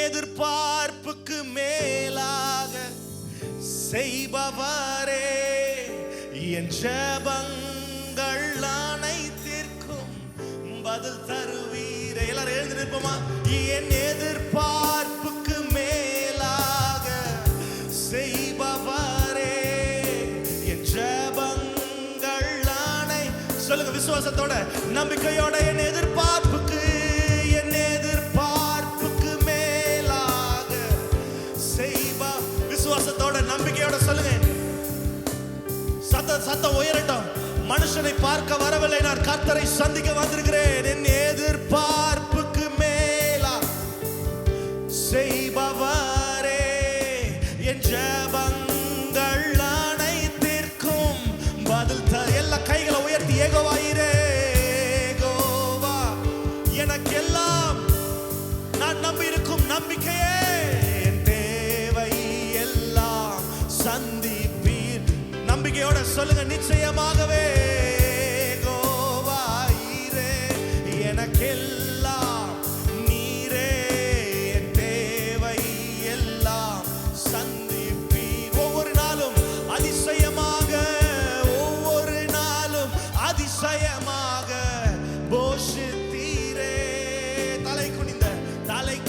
எதிர்பார்ப்புக்கு மேலாக செய்பவரே, என் ஜெபங்கள் அனைத்திற்கும் பதில் தருவீரே. எல்லாரும் எழுந்து நிற்போமா? என் எதிர்பார்ப்புக்கு மேலாக செய்பவரே, என் ஜெபங்கள் அனை சொல்லுங்க விசுவாசத்தோட நம்பிக்கையோட. என் எதிர்பார்ப்புக்கு மேலாக செய்பா. விசுவாசத்தோட நம்பிக்கையோட சொல்லுங்க. சத்தம் உயரட்டும். மனுஷனை பார்க்க வரவில்லை, நான் கர்த்தரை சந்திக்க வந்திருக்கிறேன். என் எதிர்பார்ப்புக்கு மேலா செய்பவரே, என் ஜெபங்கள் அனைத்திற்கும் பதில் எல்லா கைகளை உயர்த்தி யெகோவாயிரே, யெகோவா எனக்கெல்லாம் நான் நம்பி இருக்கும் நம்பிக்கையே, என் தேவை எல்லாம் சந்திப்பீர். நம்பிக்கையோட சொல்லுங்க. நிச்சயமாகவே யெகோவாயிரே, எனக்கெல்லாம் நீரே, என் தேவை எல்லாம் சந்திப்பீர். ஒவ்வொரு நாளும் அதிசயமாக, ஒவ்வொரு நாளும் அதிசயமாக போஷித்தீரே. தலை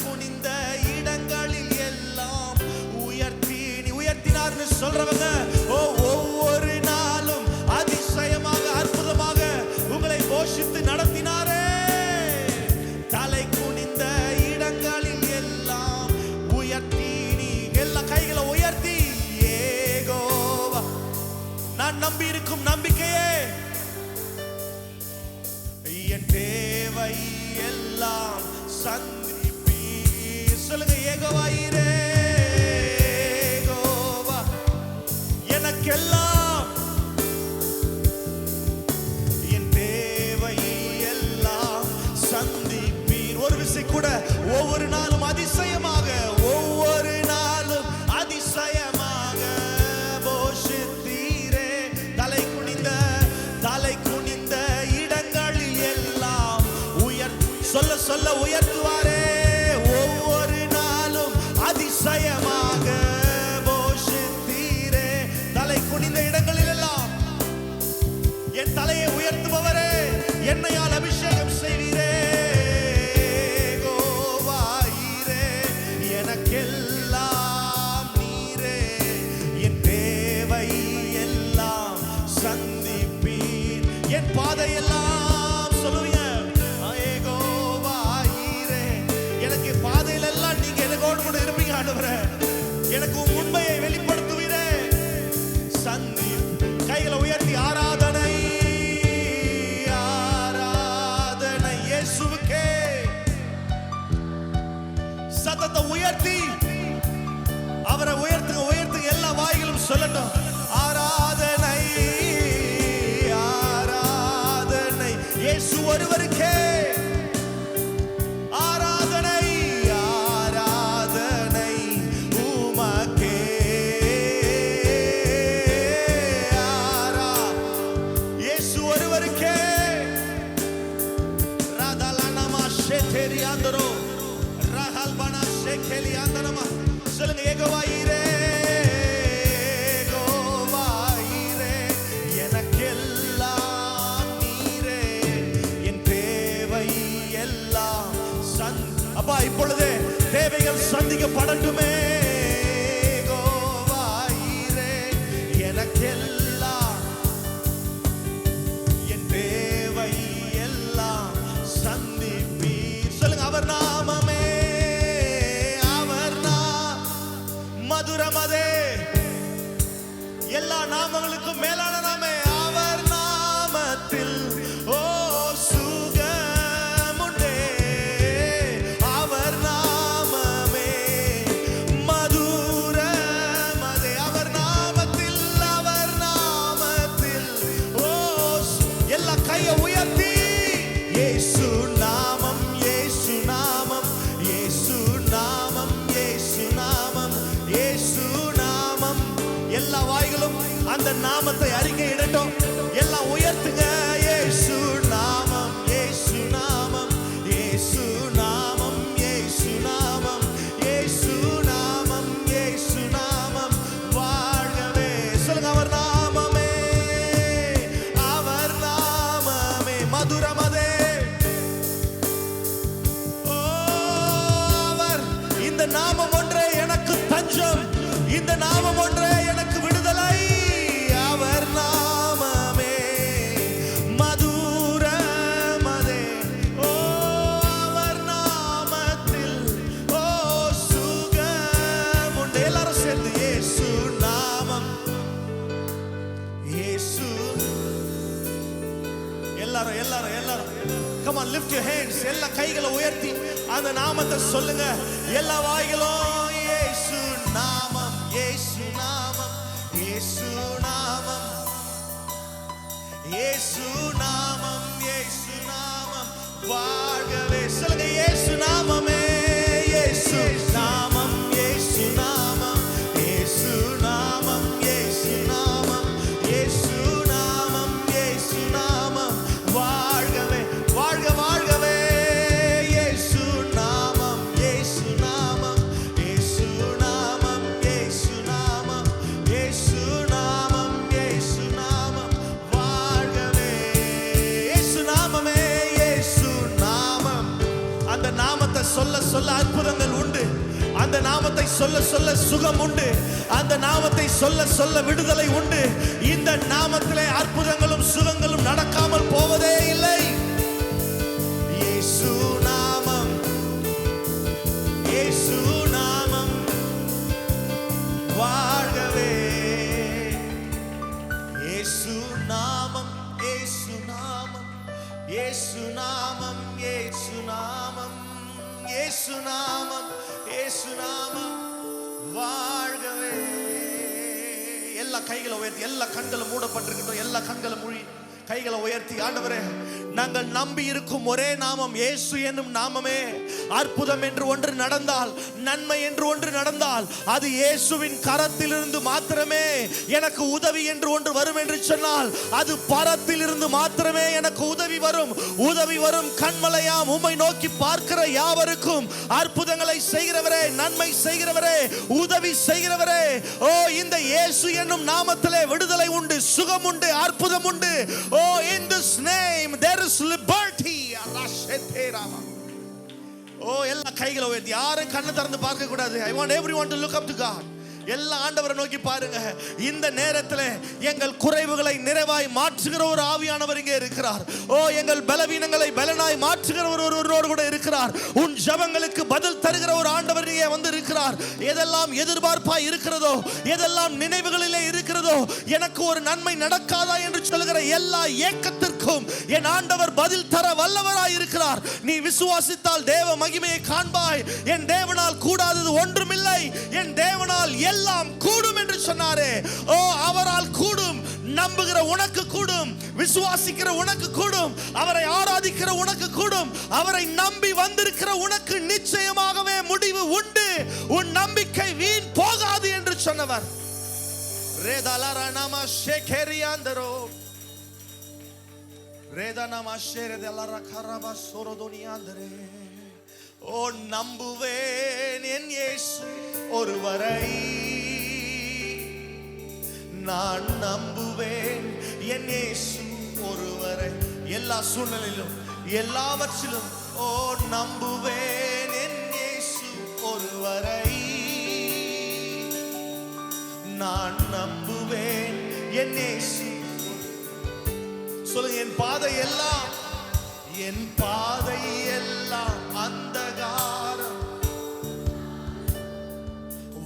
குனிந்த இடங்களில் எல்லாம் உயர்த்தினார்னு சொல்றவங்க ஒவ்வொரு நாளும் அதிசயமாக அற்புதமாக உங்களை போஷித்து நடத்தினாரே. தலை குனிந்த இடங்களில் எல்லாம் உயர்த்தி, எல்லா கைகளை உயர்த்தி யெகோவா நான் நம்பி இருக்கும் நம்பிக்கையே, என் தேவை எல்லாம் சந்திப்பீர். சொல்லுங்க. யெகோவாயிரே, யெகோவா எனக்கெல்லாம் என் தேவை எல்லாம் சந்திப்பீர். ஒரு விசை கூட ஒவ்வொரு நாளும் அதிசயமாக, ஒவ்வொரு நாளும் அதிசயமாக போஷித்தீரே. தலை குனிந்த இடங்களில் எல்லாம் சொல்ல உயர்த்துவாரே. ஒவ்வொரு நாளும் அதிசயமாக போஷித்தீரே. தலை குனிந்த இடங்களில் எல்லாம் என் தலையை உயர்த்துபவரே, என்னையால் அபிஷேகம் செய்வீரே. யெகோவாயிரே, எனக்கெல்லாம் நீரே, என் தேவை எல்லாம் சந்திப்பீர். என் பாதையெல்லாம் சொல்லுவீங்க. யெகோவாயிரே, எனக்கு பாதையில எல்லாம் நீங்க எனக்கோடு கூட இருப்பீங்க ஆண்டவரே. எனக்கு உண்மையை வெளிப்படுத்துவீரே. சந்தி கைகளை உயர்த்தி ஆராதனை, ஆராதனை இயேசுவுக்கே. சத்தத்தை உயர்த்தி அவரை உயர்த்துங்க. எல்லா வாய்களும் சொல்லட்டும். ஆராதனை, ஆராதனை இயேசு ஒருவருக்கே. ஆராதனை, ஆராதனை உமக்கே. இயேசு ஒருவருக்கே. ராதலனமா ஷெதரியாந்தரோ ரஹல்பனா ஷெகலியாந்தரமா. சொல்லுங்க. யெகோவாயிரே, யெகோவாயிரே, எனக்கெல்லாம் நீரே, என் தேவை எல்லாம் அப்பா இப்பொழுதே தேவைகள் சந்திக்கப்படட்டுமே. யெகோவாயிரே, எனக்கெல்லாம் என் தேவை எல்லாம் சந்திப்பீர். சொல்லுங்க. அவர் நாமமே, அவர் மதுரமதே, எல்லா நாமங்களுக்கும் மேலான நாமே. அவர் நாமத்தில் ஓ சுகமுண்டே. அவர் நாமமே நாமம் ஒன்றே எனக்கு தஞ்சம், இந்த நாமம் ஒன்றே எனக்கு விடுதலை. அவர் நாமமே மதுரமதே. ஓ அவர் நாமத்தில் ஓ சுகம் உண்டு. எல்லாரும் சேர்ந்து இயேசு நாமம், இயேசு. எல்லாரும் எல்லாரும் எல்லாரும் come on, lift your hands. எல்லா கைகளை உயர்த்தி அந்த நாமத்தை சொல்லுங்க. எல்லா வாய்களும் இயேசு நாமம், இயேசு நாமம், இயேசு நாமம், இயேசு நாமம், இயேசு நாமம் வாழ்கவே. சொல்லுங்க இயேசு நாமமே, இயேசு நாமம், இயேசு நாமம், இயேசு நாமம், இயேசு நாமம், இயேசு நாமம், இயேசு நாமம் வாழ்கவே, வாழ்க வாழ்கவே. இயேசு நாமம், இயேசு நாமம், இயேசு நாமம், இயேசு நாமம், இயேசு நாமம், இயேசு நாமம் வாழ்கவே. இயேசு நாமமே, இயேசு நாமம். அந்த நாமத்தை சொல்ல சொல்ல அற்புதங்கள் உண்டு. அந்த நாமத்தை சொல்ல சொல்ல சுகம் உண்டு. அந்த நாமத்தை சொல்ல சொல்ல விடுதலை உண்டு. இந்த நாமத்திலே அற்புதங்களும் சுகங்களும் நடக்காமல் போவதே இல்லை. இயேசு நாமம், இயேசு நாமம் வாழ்கவே. இயேசு நாமம், இயேசு நாமம், இயேசு நாமம், இயேசு நாமம், இயேசு நாமம், இயேசு நாமம் வாழ்கவே. எல்லா கைகளை உயர்த்தி, எல்லா கண்களும் மூடப்பட்டிருக்கட்டும், எல்லா கண்களும் மூடி கைகளை உயர்த்தி, ஆண்டவரே நாங்கள் நம்பி இருக்கும் ஒரே நாமம் இயேசு என்னும் நாமமே. அற்புதம் என்று ஒன்று நடந்தால், நன்மை என்று ஒன்று நடந்தால், அது இயேசுவின் கரத்திலிருந்து மாத்திரமே. எனக்கு உதவி என்று ஒன்று வரும் என்று சொன்னால், அது பரத்திலிருந்து மாத்திரமே எனக்கு உதவி வரும். உதவி வரும் கண்மலையாம் உம்மை நோக்கி பார்க்கிற யாவருக்கும் அற்புதங்களை செய்கிறவரே, நன்மை செய்கிறவரே, உதவி செய்கிறவரே. ஓ இந்த இயேசு என்னும் நாமத்திலே விடுதலை உண்டு, சுகம் உண்டு, அற்புதம் உண்டு. Oh, in this name there is liberty. Oh, எல்லா கைகளை உயர்த்தி, யாரும் கண்ணை திறந்து பார்க்க கூடாது. I want everyone to look up to God. எல்லா ஆண்டவரை நோக்கி பாருங்க. இந்த நேரத்தில் எங்கள் குறைவுகளை நிறைவாய் மாற்றுகிற ஒரு ஆவியானவர் இங்கே இருக்கிறார். ஓ எங்கள் பலவீனங்களை பலனாய் மாற்றுகிற ஒருவரோடு கூட இருக்கிறார். உன் ஜெபங்களுக்கு பதில் தருகிற ஒரு ஆண்டவர் இங்கே வந்து இருக்கிறார். எதெல்லாம் எதிர்பார்ப்பாய் இருக்கிறதோ, எதெல்லாம் நினைவுகளிலே இருக்கிறதோ, எனக்கு ஒரு நன்மை நடக்காதா என்று சொல்லுகிற எல்லா ஏக்கத்திற்கும் என் ஆண்டவர் பதில் தர வல்லவராய் இருக்கிறார். நீ விசுவாசித்தால் தேவ மகிமையை காண்பாய். என் தேவனால் கூடாதது ஒன்றுமில்லை, என் தேவனால் எல்லாம் கூடும் என்று சொன்னாரே. ஓ அவரால் கூடும். நம்புகிற உனக்கு கூடும், விசுவாசிக்கிற உனக்கு கூடும், அவரை ஆராதிக்கிற உனக்கு கூடும், அவரை நம்பி வந்திருக்கிற உனக்கு நிச்சயமாகவே முடிவு உண்டு. உன் நம்பிக்கை வீண் போகாது என்று சொன்னவர். ரேதலரனமா ஷேகரியாந்தரோ ரேதனமா ஷேரதலர கரபா சோரோதோனியாந்தரே. ஓ நம்புவேன் என் இயேசு ஒருவரை, நான் நம்புவேன் என் இயேசு ஒருவரை. எல்லா சூழ்நிலையிலும் எல்லாவற்றிலும் ஓ நம்புவேன் என் இயேசு ஒருவரை, நான் நம்புவேன் என் இயேசு. சொல்லுங்க, என் பாதை எல்லாம், என் பாதை எல்லாம் அந்தகாரம்,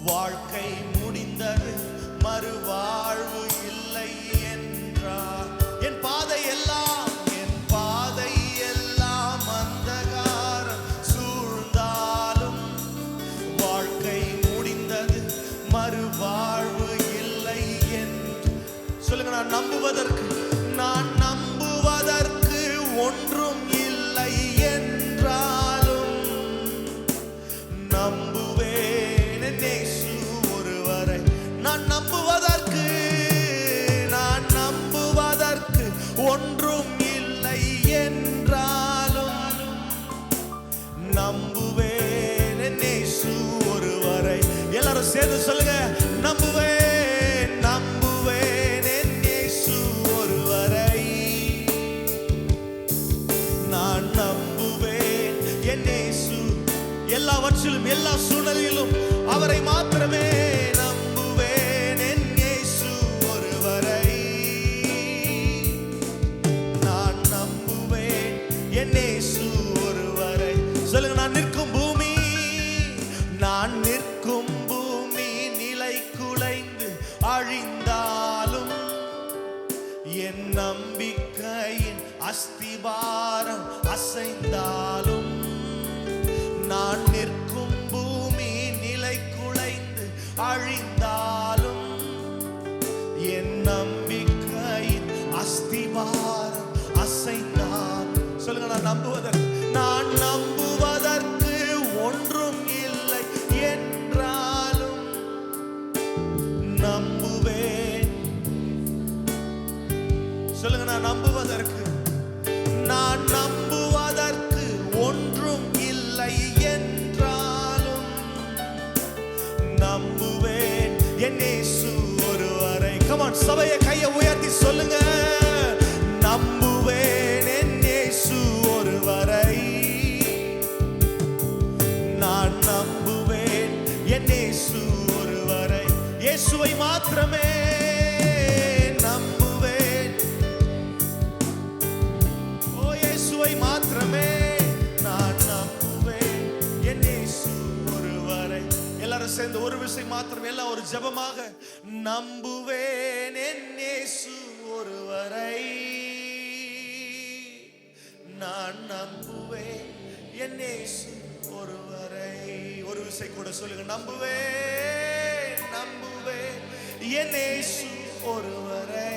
வாழ்க்கை முடிந்தது மறுவாழ்வு இல்லை என்றார். என் பாதை எல்லாம், என் பாதை எல்லாம் அந்தகாரம் சூழ்ந்தாலும், வாழ்க்கை முடிந்தது மறுவாழ்வு இல்லை என்று சொல்லுங்க. நான் நம்புவதற்கு, நான் நம்புவதற்கு ஒன்றும் இல்லை என்றாலும் நம்புவேன் இயேசு ஒருவரை. நான் நம்புவதற்கு, நான் நம்புவதற்கு ஒன்றும் இல்லை என்றாலும் நம்புவேன் இயேசு ஒருவரை. எல்லாரும் சேர்ந்து சொல்லுங்க, நம்புவேன், நம்புவேன் இயேசு ஒருவரை, நான் நம்புவேன் இயேசு. எல்லா எல்லாவற்றிலும் எல்லா சூழ்நிலையிலும் அவரை மாத்திரமே நம்புவேன். என் இயேசு ஒருவரை நான் நம்புவேன். என் இயேசு ஒருவரை. சொல்லுங்க, நான் நிற்கும் பூமி, நான் நிற்கும் பூமி நிலை குலைந்து அழிந்தாலும் என் நம்பிக்கையின் அஸ்திபாரம் அசைந்தாலும், நான் நிற்கும் பூமி நிலை குலைந்து அழிந்தாலும் என் நம்பிக்கையின் அஸ்திபாரம் அசைந்தாலும். சொல்லுங்க, நான் நம்புவதற்கு, நான் நம்புவதற்கு ஒன்றும் இல்லை என்றாலும் நம்புவேன். சொல்லுங்க, நான் நம்புவதற்கு, நான் நம்புவதற்கு ஒன்றும் இல்லை என்றாலும் நம்புவேன். என் இயேசு ஒருவரை. Come on, சபையை கையை உயர்த்தி சொல்லுங்க, நம்புவேன். என் இயேசு ஒருவரை நான் நம்புவேன். என் இயேசு ஒருவரை. இயேசுவை மாத்திரமே நம்புவேன். ஓ, இயேசுவை மாத்திரமே நான் நம்புவேன். என் இயேசு ஒருவரை. எல்லாரும் சேர்ந்து ஒரு விஷயம் மாத்திரம், எல்லாம் ஒரு ஜெபமாக, நம்புவேன். என் இயேசு ஒருவரை நான் நம்புவேன். என் இயேசு ஒருவரை. ஒரு விஷயம் கூட சொல்லுங்க, நம்புவேன், நம்புவேன். என் இயேசு ஒருவரை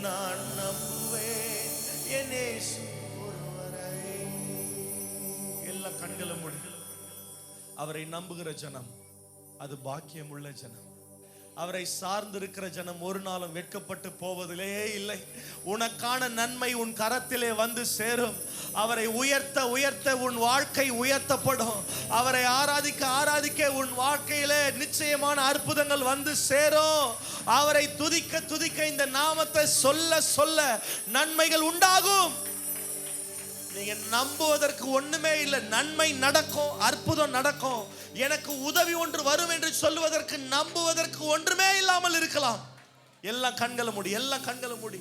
நான் நம்புவேன். என் இயேசு ஒருவரை. எல்லா கண்களும் மூடி. அவரை நம்புகிற ஜனம் அது பாக்கியம் உள்ள ஜனம். அவரை சார்ந்திருக்கிற ஜனம் ஒரு நாளும் வெட்கப்பட்டு போவதிலே இல்லை. உனக்கான நன்மை உன் கரத்திலே வந்து சேரும். அவரை உயர்த்த உயர்த்த உன் வாழ்க்கை உயர்த்தப்படும். அவரை ஆராதிக்க ஆராதிக்க உன் வாழ்க்கையிலே நிச்சயமான அற்புதங்கள் வந்து சேரும். அவரை துதிக்க துதிக்க இந்த நாமத்தை சொல்ல சொல்ல நன்மைகள் உண்டாகும். நீங்க நம்புவதற்கு ஒண்ணுமே இல்லை, நன்மை நடக்கும், அற்புதம் நடக்கும், எனக்கு உதவி ஒன்று வரும் என்று சொல்லுவதற்கு நம்புவதற்கு ஒன்றுமே இல்லாமல் இருக்கலாம். எல்லா கண்களும் மூடி, எல்லா கண்களும் மூடி.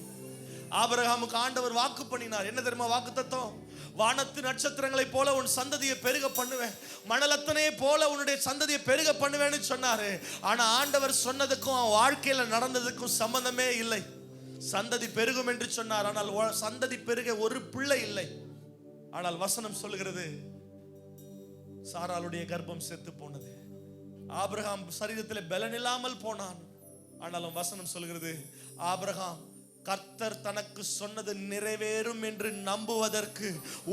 ஆபிரகாமுக்கு ஆண்டவர் வாக்கு பண்ணினார். என்ன தெரியுமா வாக்கு தத்துவம்? வானத்து நட்சத்திரங்களை போல உன் சந்ததியை பெருக பண்ணுவேன், மணலத்தனையை போல உன்னுடைய சந்ததியை பெருக பண்ணுவேன்னு சொன்னாரு. ஆனா ஆண்டவர் சொன்னதுக்கும் அவன் வாழ்க்கையில நடந்ததுக்கும் சம்பந்தமே இல்லை. சந்ததி பெருகும் என்று சொன்னார், ஆனால் சந்ததி பெருக ஒரு பிள்ளை இல்லை. ஆனால் வசனம் சொல்லுகிறது, சாராளுடைய கர்ப்பம் செத்து போனது. ஆபிரகாம் சரீரத்தில் பலன் இல்லாமல் போனான். ஆனாலும் வசனம் சொல்கிறது, ஆபிரகாம் கர்த்தர் தனக்கு சொன்னது நிறைவேறும் என்று நம்புவதற்கு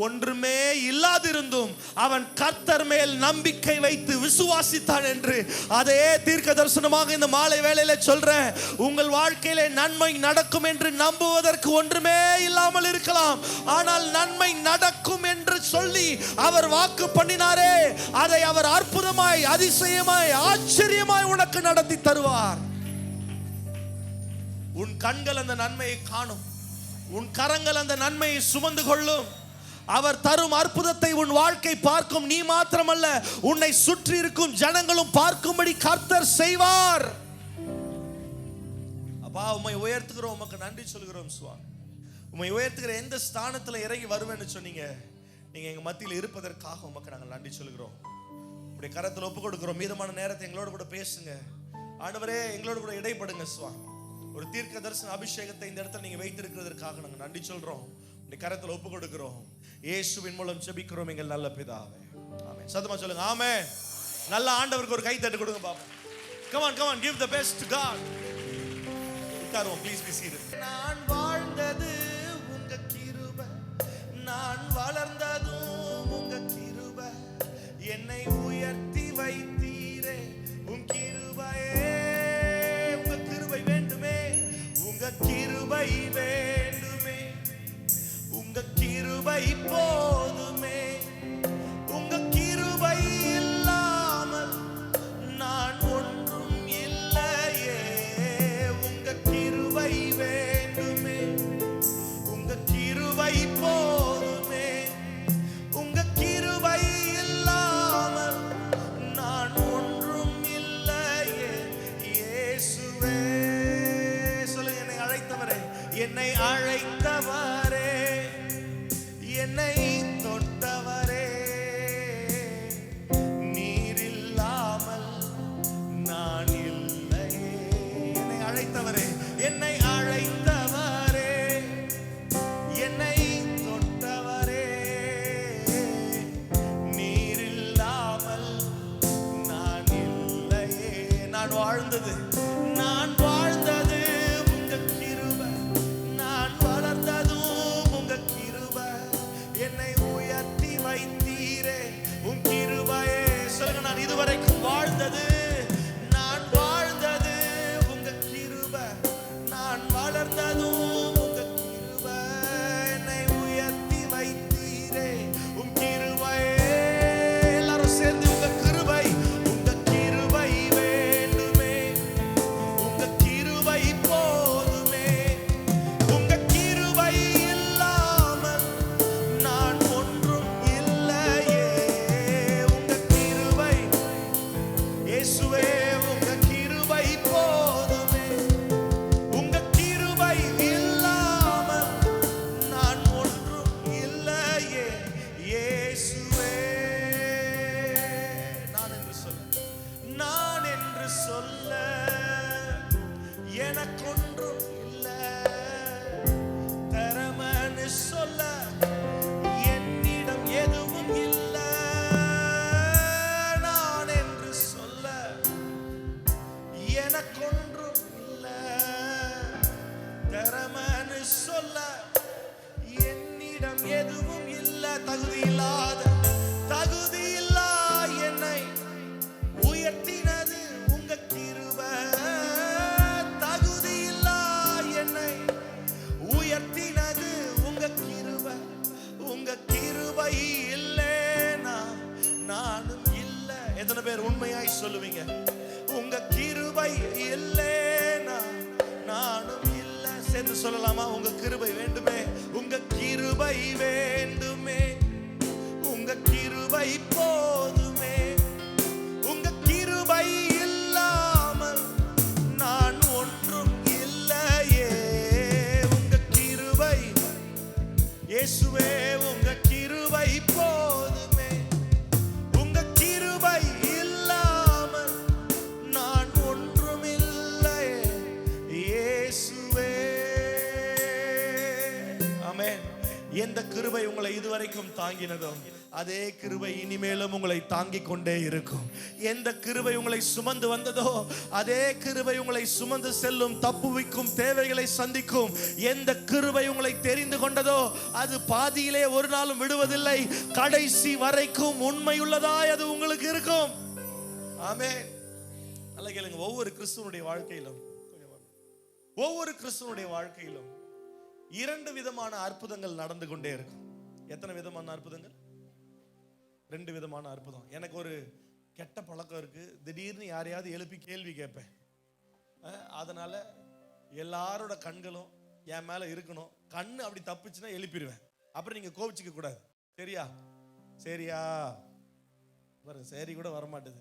ஒன்றுமே இல்லாதிருந்தும் அவன் கர்த்தர் மேல் நம்பிக்கை வைத்து விசுவாசித்தான் என்று அதே தீர்க்க தரிசனமாக இந்த மாலை வேளையில சொல்றேன். உங்கள் வாழ்க்கையிலே நன்மை நடக்கும் என்று நம்புவதற்கு ஒன்றுமே இல்லாமல் இருக்கலாம், ஆனால் நன்மை நடக்கும் என்று சொல்லி அவர் வாக்கு பண்ணினாரே, அதை அவர் அற்புதமாய் அதிசயமாய் ஆச்சரியமாய் உனக்கு நடத்தி தருவார். உன் கண்கள் அந்த நன்மையை காணும், உன் கரங்கள் அந்த நன்மையை சுமந்து கொள்ளும். அவர் தரும் அற்புதத்தை உன் வாழ்க்கை பார்க்கும். நீ மாத்திரமல்ல, உன்னை சுற்றி இருக்கும் ஜனங்களும் பார்க்கும்படி கர்த்தர் செய்வார். அப்பா, உம்மை உயர்த்துகிறோம், உமக்கு நன்றி சொல்கிறோம் சுவாமி. உம்மை உயர்த்துகிற எந்த ஸ்தானத்துல இறங்கி வருவேன்னு சொன்னீங்க, நீங்க எங்க மத்தியில் இருப்பதற்காக உமக்கு நாங்கள் நன்றி சொல்கிறோம். உடைய கரத்தில் ஒப்பு கொடுக்கிறோம். மீதமான நேரத்தை எங்களோட கூட பேசுங்க ஆண்டவரே, எங்களோட கூட இடைப்படுங்க சுவாமி. ஒரு தீர்க்க தரிசன அபிஷேகத்தை இந்த இடத்துல நீங்க வைத்திருக்கிறதற்காக நாங்கள் நன்றி சொல்றோம். உடைய கரத்தில் ஒப்பு கொடுக்கிறோம். இயேசுவின் மூலம் ஜெபிக்கிறோம் எங்கள் நல்ல பிதாவே, ஆமென். சத்தமா சொல்லுங்க ஆமென். நல்ல ஆண்டவருக்கு ஒரு கை தட்டு கொடுங்க பாப்போம். Come on, come on, give the best to God. உட்காருவோம், please be seated. நான் வாழ்ந்தது உங்க கிருபை, நான் வளர்ந்ததும் உங்க கிருபை, என்னை உயர்த்தி வைத்தீரே உன் கிருபையே. உங்க கிருபை வேண்டுமே, உங்க கிருபை வேண்டுமே, உங்க கிருபை போதுமே. உங்க கிருபை இல்லாமல் நான் ஒன்றும் இல்லையே. உங்க கிருபை வேண்டுமே, உங்க கிருபை போதுமே. என்னை தொட்டவரே, நீர் இல்லாமல் நான் இல்லையே. என்னை அழைத்தவரே, என்னை அழைத்தவரே, என்னை தொட்டவரே, நீர் இல்லாமல் நான் இல்லையே. நான் வாழ்ந்தது உங்க கிருபை, நான் வளர்ந்ததும் உங்க கிருபை, என்னை உயர்த்தி வைத்தீரே உன் கிருபையே. சொல்லுங்க, நான் இதுவரைக்கும் வாழ்ந்தது உங்க கிருபை, நான் வளர்ந்ததும் உங்க கிருபை, என்னை உயர்த்தி வைத்தீரே உன் கிருபையே. எல்லாரும் சேர்ந்து உங்க கிருபை வேண்டுமே, உங்க கிருபை போதுமே, உங்க கிருபை இல்லாமல் நான் ஒன்றும் இல்லையே. உங்க கிருபை இயேசுவே, உங்க கிருபை போதுமே, உங்க கிருபை இல்லாமல் நான் ஒன்றும் இல்லையே. இயேசுவே, நான் என்று சொல்ல எனக்கொன்றும் இல்லை, தரமன்னு சொல்ல என்னிடம் எதுவும் இல்லை. நான் என்று சொல்ல எனக்கொன்றும் இல்லை, தரமன்னு சொல்ல என்னிடம் எதுவும் இல்லை. தகுதியில்லா என்னை உயர்த்தினது உங்க கிருபை, தகுதியில்லா என்னை உயர்த்தினது உங்க கிருபை, உங்க கிருபை இல்லைனா நானும் இல்லை. எத்தனை பேர் உண்மையாய் சொல்லுவீங்க, உங்க கிருபை இல்லைனா நானும் இல்லை? சேர்ந்து சொல்லலாமா? உங்க கிருபை வேண்டுமே, உங்க கிருபை வேண்டுமே, உங்க கிருபை போதுமே, உங்க கிருபை இல்லாமல் நான் ஒன்றும் இல்லையே. உங்க கிருபை இயேசுவே, உங்க கிருபை போதுமே, உங்க கிருபை இல்லாமல் நான் ஒன்றும் இல்லையே. இயேசுவே. ஆமென். எந்த கிருபை உங்களை இதுவரைக்கும் தாங்கினதோ அதே கிருபை இனிமேலும் உங்களை தாங்கிக் கொண்டே இருக்கும். எந்த கிருபை உங்களை சுமந்து வந்ததோ அதே கிருபை உங்களை சுமந்து செல்லும், தப்புவிக்கும், தேவைகளை சந்திக்கும். எந்த கிருபை உங்களை தெரிந்து கொண்டதோ அது பாதியிலே ஒரு நாளும் விடுவதில்லை, கடைசி வரைக்கும் உண்மையுள்ளதாய் அது உங்களுக்கு இருக்கும். ஆமென். நல்லா கேளுங்க, ஒவ்வொரு கிறிஸ்துவனுடைய வாழ்க்கையிலும் இரண்டு விதமான அற்புதங்கள் நடந்து கொண்டே இருக்கும். எத்தனை விதமான அற்புதங்கள்? ரெண்டு விதமான அற்புதம். எனக்கு ஒரு கெட்ட பழக்கம் இருக்கு, திடீர்னு யாரையாவது எழுப்பி கேள்வி கேட்பேன். அதனால எல்லாரோட கண்களும் என் மேல இருக்கணும். கண்ணு அப்படி தப்புச்சுன்னா எழுப்பிடுவேன். அப்புறம் நீங்க கோபிச்சுக்க கூடாது. சரியா பாருங்க, சரி கூட வரமாட்டேது.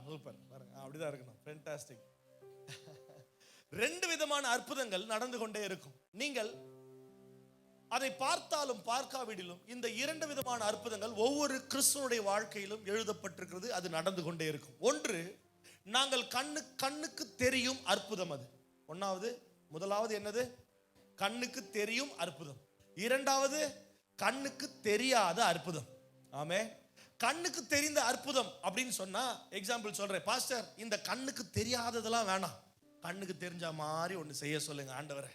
சூப்பர் பாருங்க, அப்படிதான் இருக்கணும். ஃபேண்டாஸ்டிக். ரெண்டு விதமான அற்புதங்கள் நடந்து கொண்டே இருக்கும். நீங்கள் அதை பார்த்தாலும் பார்க்காவிடிலும் இந்த இரண்டு விதமான அற்புதங்கள் ஒவ்வொரு கிறிஸ்துவனுடைய வாழ்க்கையிலும் எழுதப்பட்டிருக்கிறது. அது நடந்து கொண்டே இருக்கும். ஒன்று, நாங்கள் கண்ணுக்கு தெரியும் அற்புதம். அது முதலாவது என்னது? கண்ணுக்கு தெரியும் அற்புதம். இரண்டாவது, கண்ணுக்கு தெரியாத அற்புதம். ஆமே. கண்ணுக்கு தெரிந்த அற்புதம் அப்படின்னு சொன்னா, எக்ஸாம்பிள் சொல்றேன். பாஸ்டர், இந்த கண்ணுக்கு தெரியாததெல்லாம் வேணாம், கண்ணுக்கு தெரிஞ்ச மாதிரி ஒன்று செய்ய சொல்லுங்க ஆண்டவரே.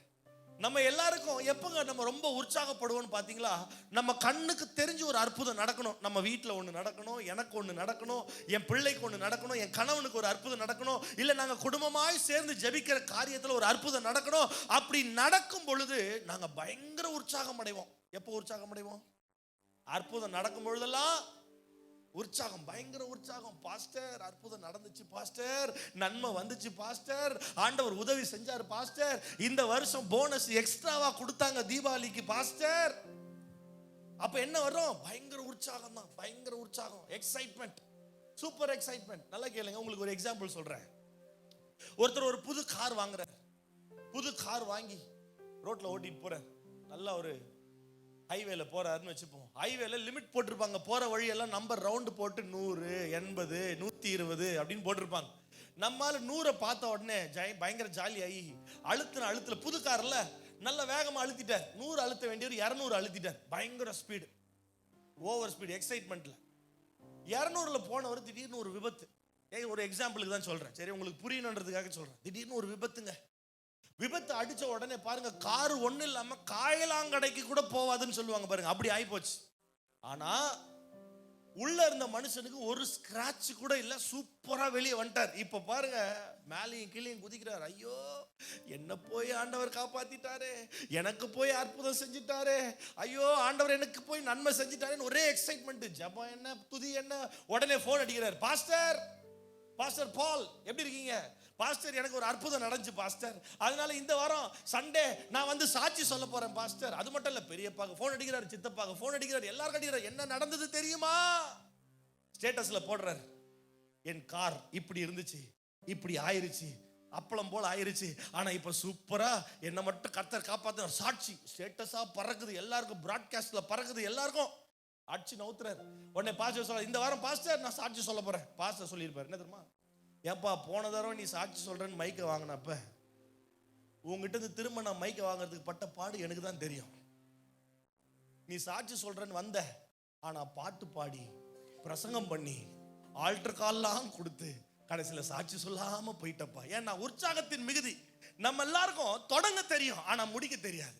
நம்ம எல்லாருக்கும் எப்பங்க நம்ம ரொம்ப உற்சாகப்படுவோம்னு பார்த்தீங்களா? நம்ம கண்ணுக்கு தெரிஞ்சு ஒரு அற்புதம் நடக்கணும். நம்ம வீட்டில் ஒன்று நடக்கணும், எனக்கு ஒன்று நடக்கணும், என் பிள்ளைக்கு ஒன்று நடக்கணும், என் கணவனுக்கு ஒரு அற்புதம் நடக்கணும், இல்லை நாங்கள் குடும்பமாய் சேர்ந்து ஜெபிக்கிற காரியத்தில் ஒரு அற்புதம் நடக்கணும். அப்படி நடக்கும் பொழுது நாங்கள் பயங்கர உற்சாகம் அடைவோம். எப்போ உற்சாகம் அடைவோம்? அற்புதம் நடக்கும் பொழுதெல்லாம் உற்சாகம், பயங்கர உற்சாகம். பாஸ்டர், அற்புதம் நடந்துச்சு பாஸ்டர், நன்மை வந்துச்சு பாஸ்டர், ஆண்டவர் உதவி செஞ்சார் பாஸ்டர், இந்த வருஷம் போனஸ் எக்ஸ்ட்ராவா கொடுத்தாங்க தீபாவளிக்கு பாஸ்டர். அப்ப என்ன வரும்? பயங்கர உற்சாகம் தான், பயங்கர உற்சாகம், எக்ஸைட்மெண்ட், சூப்பர் எக்ஸைட்மெண்ட். நல்லா கேளுங்க, உங்களுக்கு ஒரு எக்ஸாம்பிள் சொல்றேன். ஒருத்தர் ஒரு புது கார் வாங்குறார். புது கார் வாங்கி ரோட்ல ஓட்டிட்டு போறார். நல்ல ஒரு ஹைவேல போறாருன்னு வச்சுப்போம். ஹைவேல லிமிட் போட்டிருப்பாங்க, போற வழியெல்லாம் நம்பர் ரவுண்டு போட்டு 100, 80, 120 அப்படின்னு போட்டிருப்பாங்க. நம்மால 100 பார்த்த உடனே பயங்கர ஜாலி ஆகி அழுத்துல புது கார்ல நல்ல வேகமா அழுத்திட்டார். 100 அழுத்த வேண்டியவர் 200 அழுத்திட்டார். பயங்கர ஸ்பீடு, ஓவர் ஸ்பீடு, எக்ஸைட்மெண்ட்ல 200ல போனவர் திடீர்னு ஒரு விபத்து. ஒரு எக்ஸாம்பிளுக்கு தான் சொல்றேன், சரி உங்களுக்கு புரியணுன்றதுக்காக சொல்றேன். திடீர்னு ஒரு விபத்துங்க. விபத்து அடிச்ச உடனே பாருங்க, கார் ஒண்ணு இல்லாம காயலாங்கடைக்கு கூட போவாதுன்னு சொல்லுவாங்க பாருங்க, அப்படி ஆகி போச்சு. ஆனா உள்ள இருந்த மனுஷனுக்கு ஒரு ஸ்கிராட்ச் கூட இல்ல, சூப்பரா வெளியே வந்துட்டார். இப்ப பாருங்க, மேலையும் கீழையும் குதிக்கிறார். ஐயோ, என்ன போய் ஆண்டவர் காப்பாத்திட்டாரு, எனக்கு போய் அற்புதம் செஞ்சுட்டாரு, ஐயோ ஆண்டவர் எனக்கு போய் நன்மை செஞ்சுட்டாருன்னு ஒரே எக்ஸைட்மெண்ட். ஜெபம் என்ன, துதி என்ன. உடனே போன் அடிக்கிறார். பாஸ்டர் பால் எப்படி இருக்கீங்க? பாஸ்டர், எனக்கு ஒரு அற்புதம் நடந்துச்சு பாஸ்டர், அதனால இந்த வாரம் சண்டே நான் வந்து சாட்சி சொல்ல போறேன் பாஸ்டர். அது மட்டும் இல்ல, பெரியப்பாக்கு போன் அடிக்கிறார், சித்தப்பாக்கு போன் அடிக்கிறார், எல்லாரும் அடிக்கிறார். என்ன நடந்தது தெரியுமா? ஸ்டேட்டஸ்ல போடுறார், என் கார் இப்படி இருந்துச்சு, இப்படி ஆயிருச்சு, அப்பளம் போல ஆயிருச்சு, ஆனா இப்ப சூப்பரா என்ன மட்டும் கர்த்தர் காப்பாத்த சாட்சி. ஸ்டேட்டஸா பறக்குது, எல்லாருக்கும் பிராட்காஸ்ட்ல பறக்குது, எல்லாருக்கும் அடிச்சு நவுத்துறாரு. உடனே பாஸ்டர் சொல்ற, இந்த வாரம் பாஸ்டர் நான் சாட்சி சொல்ல போறேன். பாஸ்டர் சொல்லியிருப்பாரு, என்ன தெரியுமா? ஏப்பா, போன தடவை நீ சாட்சி சொல்றேன்னு மைக்கை வாங்கினப்ப உங்ககிட்ட இருந்து திரும்ப நான் மைக்கை வாங்குறதுக்கு பட்ட பாடு எனக்கு தான் தெரியும். நீ சாட்சி சொல்றேன்னு வந்த, ஆனா பாட்டு பாடி பிரசங்கம் பண்ணி ஆல்டர் கால்லாம் கொடுத்து கடைசியில சாட்சி சொல்லாம போயிட்டப்பா. ஏன்னா உற்சாகத்தின் மிகுதி. நம்ம எல்லாருக்கும் தொடங்க தெரியும், ஆனா முடிக்க தெரியாது.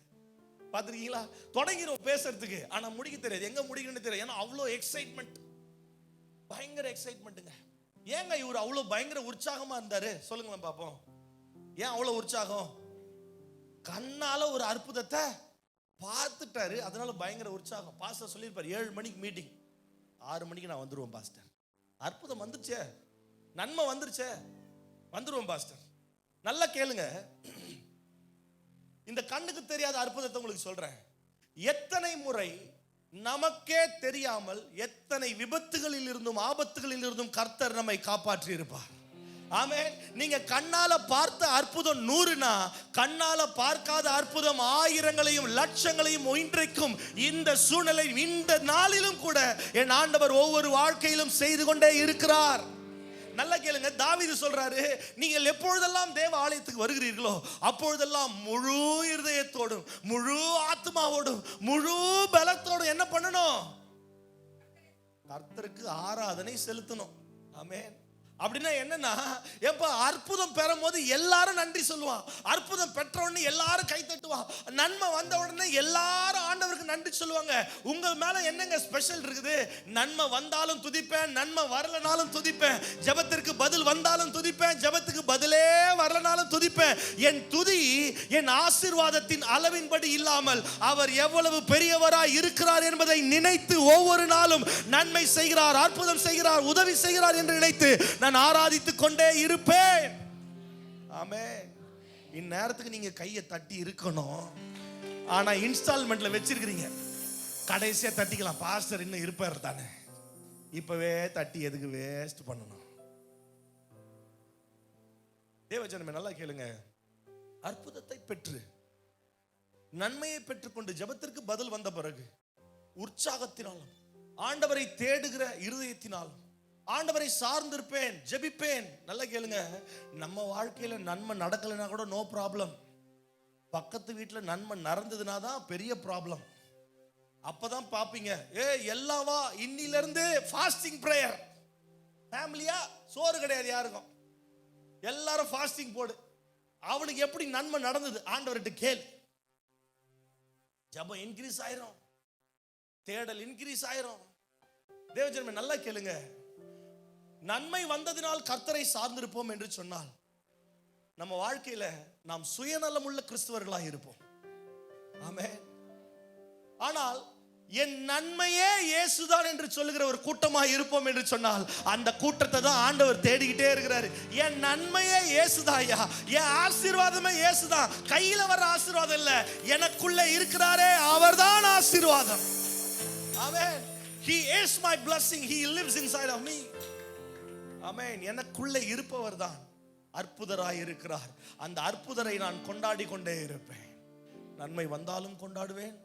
பாத்துருக்கீங்களா? தொடங்கிறோம் பேசுறதுக்கு, ஆனா முடிக்க தெரியாது, எங்க முடிக்கணும்னு தெரியாது. ஏன்னா அவ்வளோ எக்ஸைட்மெண்ட், பயங்கர எக்ஸைட்மெண்ட்டுங்க. ஏங்க இவர் அவ்வளவு பயங்கர உற்சாகமா இருந்தாரு சொல்லுங்களேன் பாப்போம். ஏன் அவ்வளவு உற்சாகம்? கண்ணால ஒரு அற்புதத்தை பார்த்துட்டாரு, அதனால பயங்கர உற்சாகம். பாஸ்டர் சொல்லியிருப்பாரு, 7 மணிக்கு மீட்டிங், 6 மணிக்கு நான் வந்துருவேன் பாஸ்டர். அற்புதம் வந்துருச்சே, நன்மை வந்துருச்சே, வந்துருவோம் பாஸ்டர். நல்லா கேளுங்க, இந்த கண்ணுக்கு தெரியாத அற்புதத்தை உங்களுக்கு சொல்றேன். எத்தனை முறை நமக்கே தெரியாமல் எத்தனை விபத்துகளில் இருந்தும் ஆபத்துகளில் இருந்தும் கர்த்தர் நம்மை காப்பாற்றி இருப்பார். ஆமென். நீங்க கண்ணால பார்த்த அற்புதம் 100னா, கண்ணால பார்க்காத அற்புதம் 1000களையும் லட்சங்களையும் இன்றைக்கும் இந்த சூழ்நிலை, இந்த நாளிலும் கூட என் ஆண்டவர் ஒவ்வொரு வாழ்க்கையிலும் செய்து கொண்டே இருக்கிறார். நல்லா கேளுங்க, தாவீது சொல்றாரு, நீங்கள் எப்பொழுதெல்லாம் தேவ ஆலயத்துக்கு வருகிறீர்களோ அப்பொழுதெல்லாம் முழு இருதயத்தோடும், முழு ஆத்மாவோடும், முழு பலத்தோடும் என்ன பண்ணணும்? கர்த்தருக்கு ஆராதனை செலுத்தணும். ஆமென். அப்படின்னா என்னன்னா, எப்ப அற்புதம் பெறும் போது எல்லாரும் நன்றி சொல்லுவான். அற்புதம் பெற்ற உடனே எல்லாரும் கை தட்டுவான். நன்மை வந்த உடனே எல்லாரும் ஆண்டவருக்கு நன்றி சொல்லுவாங்க. உங்க மேல என்னங்க ஸ்பெஷல் இருக்குது? நன்மை வந்தாலும் துதிப்பேன், நன்மை வரலனாலும் துதிப்பேன், ஜெபத்திற்கு பதில் வந்தாலும் துதிப்பேன், ஜெபத்துக்கு பதிலே வரலனாலும் துதிப்பேன். என் துதி என் ஆசீர்வாதத்தின் அளவின்படி இல்லாமல் அவர் எவ்வளவு பெரியவராய் இருக்கிறார் என்பதை நினைத்து ஒவ்வொரு நாளும் நன்மை செய்கிறார், அற்புதம் செய்கிறார், உதவி செய்கிறார் என்று நினைத்து நான் ஆராதித்துக் கொண்டே இருப்பேன். ஆமென். இந்நேரத்துக்கு நீங்க கையை தட்டி இருக்கணும், ஆனா இன்ஸ்டால்மெண்ட்ல வச்சிருக்கீங்க. கடைசியா தட்டிக்கலாம், பாஸ்டர் இன்னும் இருப்பார் தானே, இப்பவே தட்டி எதுக்கு வேஸ்ட் பண்ணணும்? தேவஜனமே நல்லா கேளுங்க, அற்புதத்தை பெற்று நன்மையை பெற்றுக்கொண்டு ஜெபத்திற்கு பதில் வந்த பிறகு உற்சாகத்தினாலும் ஆண்டவரை தேடுகிற இருதயத்தினாலும் ஆண்டவரை சார்ந்திருப்பேன், ஜெபிப்பேன். நல்லா கேளுங்க, நம்ம வாழ்க்கையில நன்மை நடக்கலைன்னா கூட நோ ப்ராப்ளம். பக்கத்து வீட்டுல நன்மை நடந்ததுனா தான் பெரிய ப்ராப்ளம். அப்பதான் பாப்பீங்க, எல்லாவா இன்னில இருந்து ஃபாஸ்டிங் பிரேயர். ஃபேமிலியா சோறு கிடையாது யாருக்கும், எல்லாரும் ஃபாஸ்டிங் போடு. அவனுக்கு எப்படி நன்மை நடந்தது ஆண்டவர்கிட்ட கேள். ஜெபம் இன்க்ரீஸ் ஆயிரும், தேடல் இன்க்ரீஸ் ஆயிரும். தேவஜனமே நல்லா கேளுங்க, நன்மை வந்ததினால் கர்த்தரை சார்ந்திருப்போம் என்று சொன்னால் நம்ம வாழ்க்கையில நாம் சுயநலம் உள்ள கிறிஸ்தவர்களாக இருப்போம். ஆமென். ஆனால் என் நன்மையே இயேசுதான் என்று சொல்லுகிற ஒரு கூட்டமாக இருப்போம் என்று சொன்னால் அந்த கூட்டத்தை தான் ஆண்டவர் தேடிக்கிட்டே இருக்கிறாரு. என் நன்மையே இயேசுதாயா, என் ஆசீர்வாதமே இயேசுதான். கையில வர ஆசீர்வாதம் இல்ல, எனக்குள்ள இருக்கிறாரே அவர்தான் ஆசீர்வாதம். ஆமென். He is my blessing, he lives inside of me. ஆமென். எனக்குள்ளே இருப்பவர் தான் அற்புதராய் இருக்கிறார். அந்த அற்புதரை நான் கொண்டாடி கொண்டே இருப்பேன். நன்மை வந்தாலும் கொண்டாடுவேன்,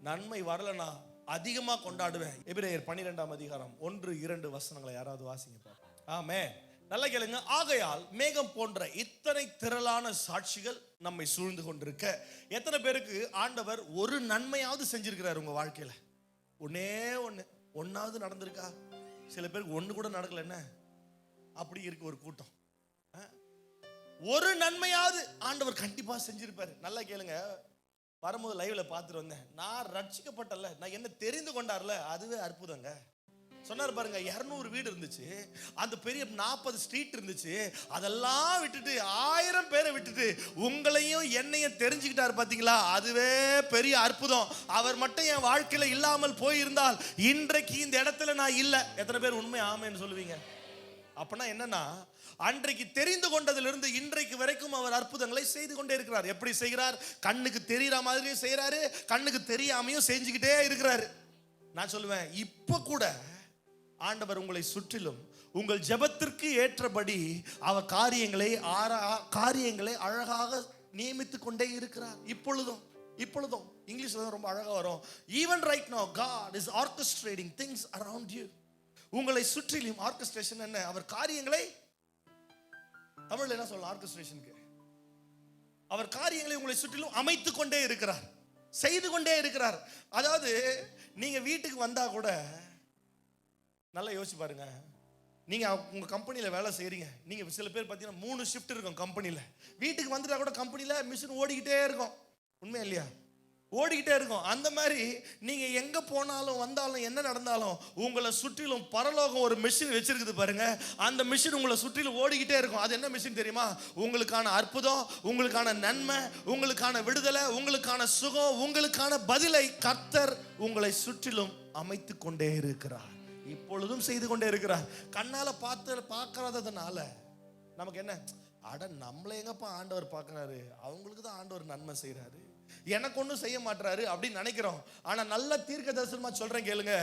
நன்மை வரலனா அதிகமா கொண்டாடுவேன். எபிரேயர் 12ஆம் அதிகாரம் 1-2 வசனங்களை யாராவது வாசிங்க பாருங்க. ஆமென். நல்ல கேளுங்க. ஆகையால் மேகம் போன்ற இத்தனை திரளான சாட்சிகள் நம்மை சூழ்ந்து கொண்டிருக்க, எத்தனை பேருக்கு ஆண்டவர் ஒரு நன்மையாவது செஞ்சிருக்கிறார் உங்க வாழ்க்கையில? ஒன்னாவது நடந்திருக்கா? சில பேருக்கு ஒண்ணு கூட நடக்கல. என்ன அப்படி இருக்கு ஒரு கூட்டம். ஒரு நன்மையாவது ஆண்டவர் கண்டிப்பா செஞ்சிருப்பாரு. நல்லா கேளுங்க. வரும்போது லைவ்ல பார்த்துட்டு வந்தேன். நான் ரட்சிக்கப்பட்டல, நான் என்ன தெரிந்து கொண்டார்ல, அதுவே அற்புதங்க. சொன்னார் பாருங்க, 200 வீடு இருந்துச்சு, அந்த பெரிய 40 ஸ்ட்ரீட் இருந்துச்சு, அதெல்லாம் விட்டுட்டு 1000 பேரை விட்டுட்டு உங்களையும் என்னையும் தெரிஞ்சுக்கிட்டார் பாத்தீங்களா? அதுவே பெரிய அற்புதம். அவர் மட்டும் என் வாழ்க்கையில இல்லாமல் போயிருந்தால் இன்றைக்கு இந்த இடத்துல நான் இல்லை. எத்தனை பேர் உண்மை ஆமேன்னு சொல்லுவீங்க? அப்பனா என்னன்னா, அன்றைக்கு தெரிந்து கொண்டதிலிருந்து இன்றைக்கு வரைக்கும் அவர் அற்புதங்களை செய்து கொண்டே இருக்கிறார். எப்படி செய்கிறார்? கண்ணுக்கு தெரியற மாதிரியும் செய்யறாரு, கண்ணுக்கு தெரியாமையும் செஞ்சுக்கிட்டே இருக்கிறாரு. நான் சொல்லுவேன், இப்ப கூட ஆண்டவர் உங்களை சுற்றிலும் உங்கள் ஜெபத்திற்கு ஏற்றபடி அவர் காரியங்களை அழகாக நியமித்துக் கொண்டே இருக்கிறார். இப்பொழுதும் இங்கிலீஷ்ல ரொம்ப அழகா வரும். Even right now God is orchestrating things around you. உங்களை சுற்றிலும் ஆர்கெஸ்ட்ரேஷன் என்ன? அவர் காரியங்களை, தமிழ்ல என்ன சொல்லலாம் ஆர்கெஸ்ட்ரேஷனுக்கு? அவர் காரியங்களை உங்களை சுற்றிலும் அமைத்து கொண்டே இருக்கிறார், செய்து கொண்டே இருக்கிறார். அதாவது நீங்க வீட்டுக்கு வந்தா கூட நல்லா யோசிச்சு பாருங்க. நீங்க உங்க கம்பெனில வேலை செய்றீங்க. நீங்க சில பேர் பார்த்தீங்கன்னா 3 ஷிஃப்ட் இருக்கும் கம்பெனில. வீட்டுக்கு வந்துட்டா கூட கம்பெனில மிஷின் ஓடிக்கிட்டே இருக்கும். உண்மை இல்லையா? ஓடிக்கிட்டே இருக்கும். அந்த மாதிரி நீங்க எங்க போனாலும் வந்தாலும் என்ன நடந்தாலும் உங்களை சுற்றிலும் பரலோகம் ஒரு மிஷின் வச்சிருக்குது பாருங்க. அந்த மிஷின் உங்களை சுற்றிலும் ஓடிக்கிட்டே இருக்கும். அது என்ன மிஷின் தெரியுமா? உங்களுக்கான அற்புதம், உங்களுக்கான நன்மை, உங்களுக்கான விடுதலை, உங்களுக்கான சுகம், உங்களுக்கான பதிலை கர்த்தர் உங்களை சுற்றிலும் அமைத்து கொண்டே இருக்கிறார். இப்பொழுதும் செய்து கொண்டே இருக்கிறார். கண்ணால பார்க்கறதுனால நமக்கு என்ன? அட நம்மள எங்கப்பா ஆண்டவர் பார்க்கறாரு, அவங்களுக்கு தான் ஆண்டவர் நன்மை செய்யறாரு, எனக்கு ஒன்றும் செய்ய மாட்டாரு அப்படின்னு நினைக்கிறோம். ஆனா நல்ல தீர்க்க தரிசனமா சொல்றேன் கேளுங்க,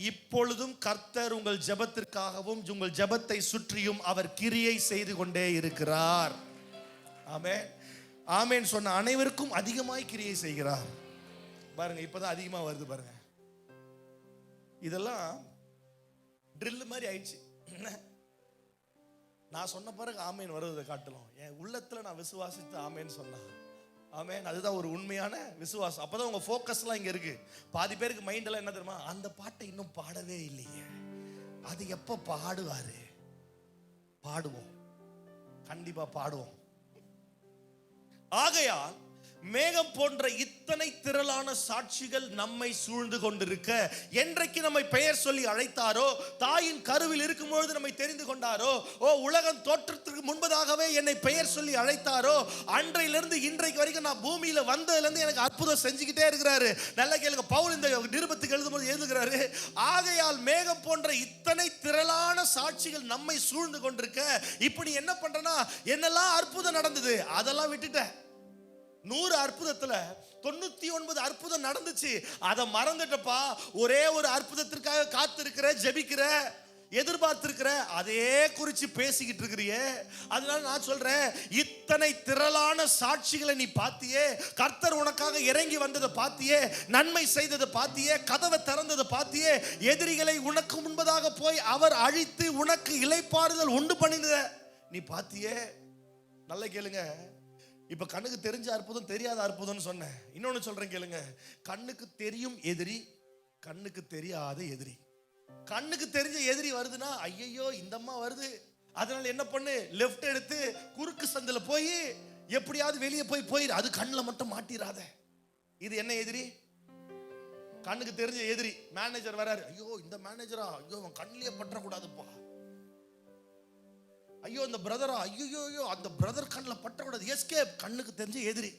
இப்பொழுதும் கர்த்தர் உங்கள் ஜெபத்திற்காகவும் உங்கள் ஜெபத்தை சுற்றியும் அவர் கிரியை செய்து கொண்டே இருக்கிறார். ஆமென். ஆமென் சொன்ன அனைவருக்கும் அதிகமாய் கிரியை செய்கிறார். பாருங்க, இப்பதான் அதிகமா வருது பாருங்க. இதெல்லாம் ட்ரில் மாதிரி ஆயிடுச்சு. நான் சொன்ன பிறகு ஆமேன் வருவதை காட்டலாம். என் உள்ளத்துல நான் விசுவாசித்து ஆமேன் சொன்னா, ஆமேன், அதுதான் ஒரு உண்மையான விசுவாசம். அப்பதான் உங்க ஃபோக்கஸ்லாம் இங்க இருக்கு. பாதி பேருக்கு மைண்ட் எல்லாம் என்ன தெரியுமா? அந்த பாட்டை இன்னும் பாடவே இல்லையே, அது எப்ப பாடுவாரு? பாடுவோம், கண்டிப்பா பாடுவோம். ஆகையால் மேகம் போன்ற இத்தனை திரளான சாட்சிகள் நம்மை சூழ்ந்து கொண்டிருக்க, என்றைக்கு நம்மை பெயர் சொல்லி அழைத்தாரோ, தாயின் கருவில் இருக்கும்பொழுது நம்மை தெரிந்து கொண்டாரோ, உலகம் தோற்றத்திற்கு முன்பதாகவே என்னை பெயர் சொல்லி அழைத்தாரோ, அன்றையிலிருந்து இன்றைக்கு வரைக்கும் நான் பூமியில வந்ததிலிருந்து எனக்கு அற்புதம் செஞ்சுக்கிட்டே இருக்கிறாரு. நல்ல கேளுங்க, பவுல் இந்த நிருபத்துக்கு எழுதும்போது எழுதுகிறாரு, ஆகையால் மேகம் போன்ற இத்தனை திரளான சாட்சிகள் நம்மை சூழ்ந்து கொண்டிருக்க, இப்படி என்ன பண்றேன்னா, என்னெல்லாம் அற்புதம் நடந்தது அதெல்லாம் விட்டுட்டேன். 100 அற்புதத்துல 99 அற்புதம் நடந்துச்சு, அதை மறந்துட்டப்பா. ஒரே ஒரு அற்புதத்திற்காக காத்திருக்கிற, ஜெபிக்கிற, எதிர்பார்த்திருக்கிற, அதே குறிச்சு பேசிக்கிட்டு இருக்கிறியே. அதனால நான் சொல்றேன், இத்தனை திரளான சாட்சிகளை நீ பாத்தியே, கர்த்தர் உனக்காக இறங்கி வந்ததை பாத்தியே, நன்மை செய்ததை பாத்தியே, கதவை திறந்ததை பாத்தியே, எதிரிகளை உனக்கு முன்பதாக போய் அவர் அழித்து உனக்கு இளைப்பாறுதல் உண்டு பண்ணினத நீ பாத்தியே. நல்ல கேளுங்க, இப்ப கண்ணுக்கு தெரிஞ்ச அற்புதம், தெரியாத அற்புதம்னு சொன்னேன். இன்னொன்னு சொல்றேன் கேளுங்க, கண்ணுக்கு தெரியும் எதிரி, கண்ணுக்கு தெரியாத எதிரி. கண்ணுக்கு தெரிஞ்ச எதிரி வருதுன்னா, ஐயோ இந்த அம்மா வருது, அதனால என்ன பண்ணு, லெஃப்ட் எடுத்து குறுக்கு சந்தில போய் எப்படியாவது வெளியே போயிரு, அது கண்ணில் மட்டும் மாட்டிராத. இது என்ன எதிரி? கண்ணுக்கு தெரிஞ்ச எதிரி. மேனேஜர் வராரு, ஐயோ இந்த மேனேஜரா, ஐயோ அவன் கண்ணிலேயே பற்றக்கூடாதுப்பா, ஐயோ இந்த பிரதரா, ஐயோ அந்த பிரதர் கண்ணில் பற்றக்கூடாது, எஸ்கேப். கண்ணுக்கு தெரிஞ்ச எதிரி.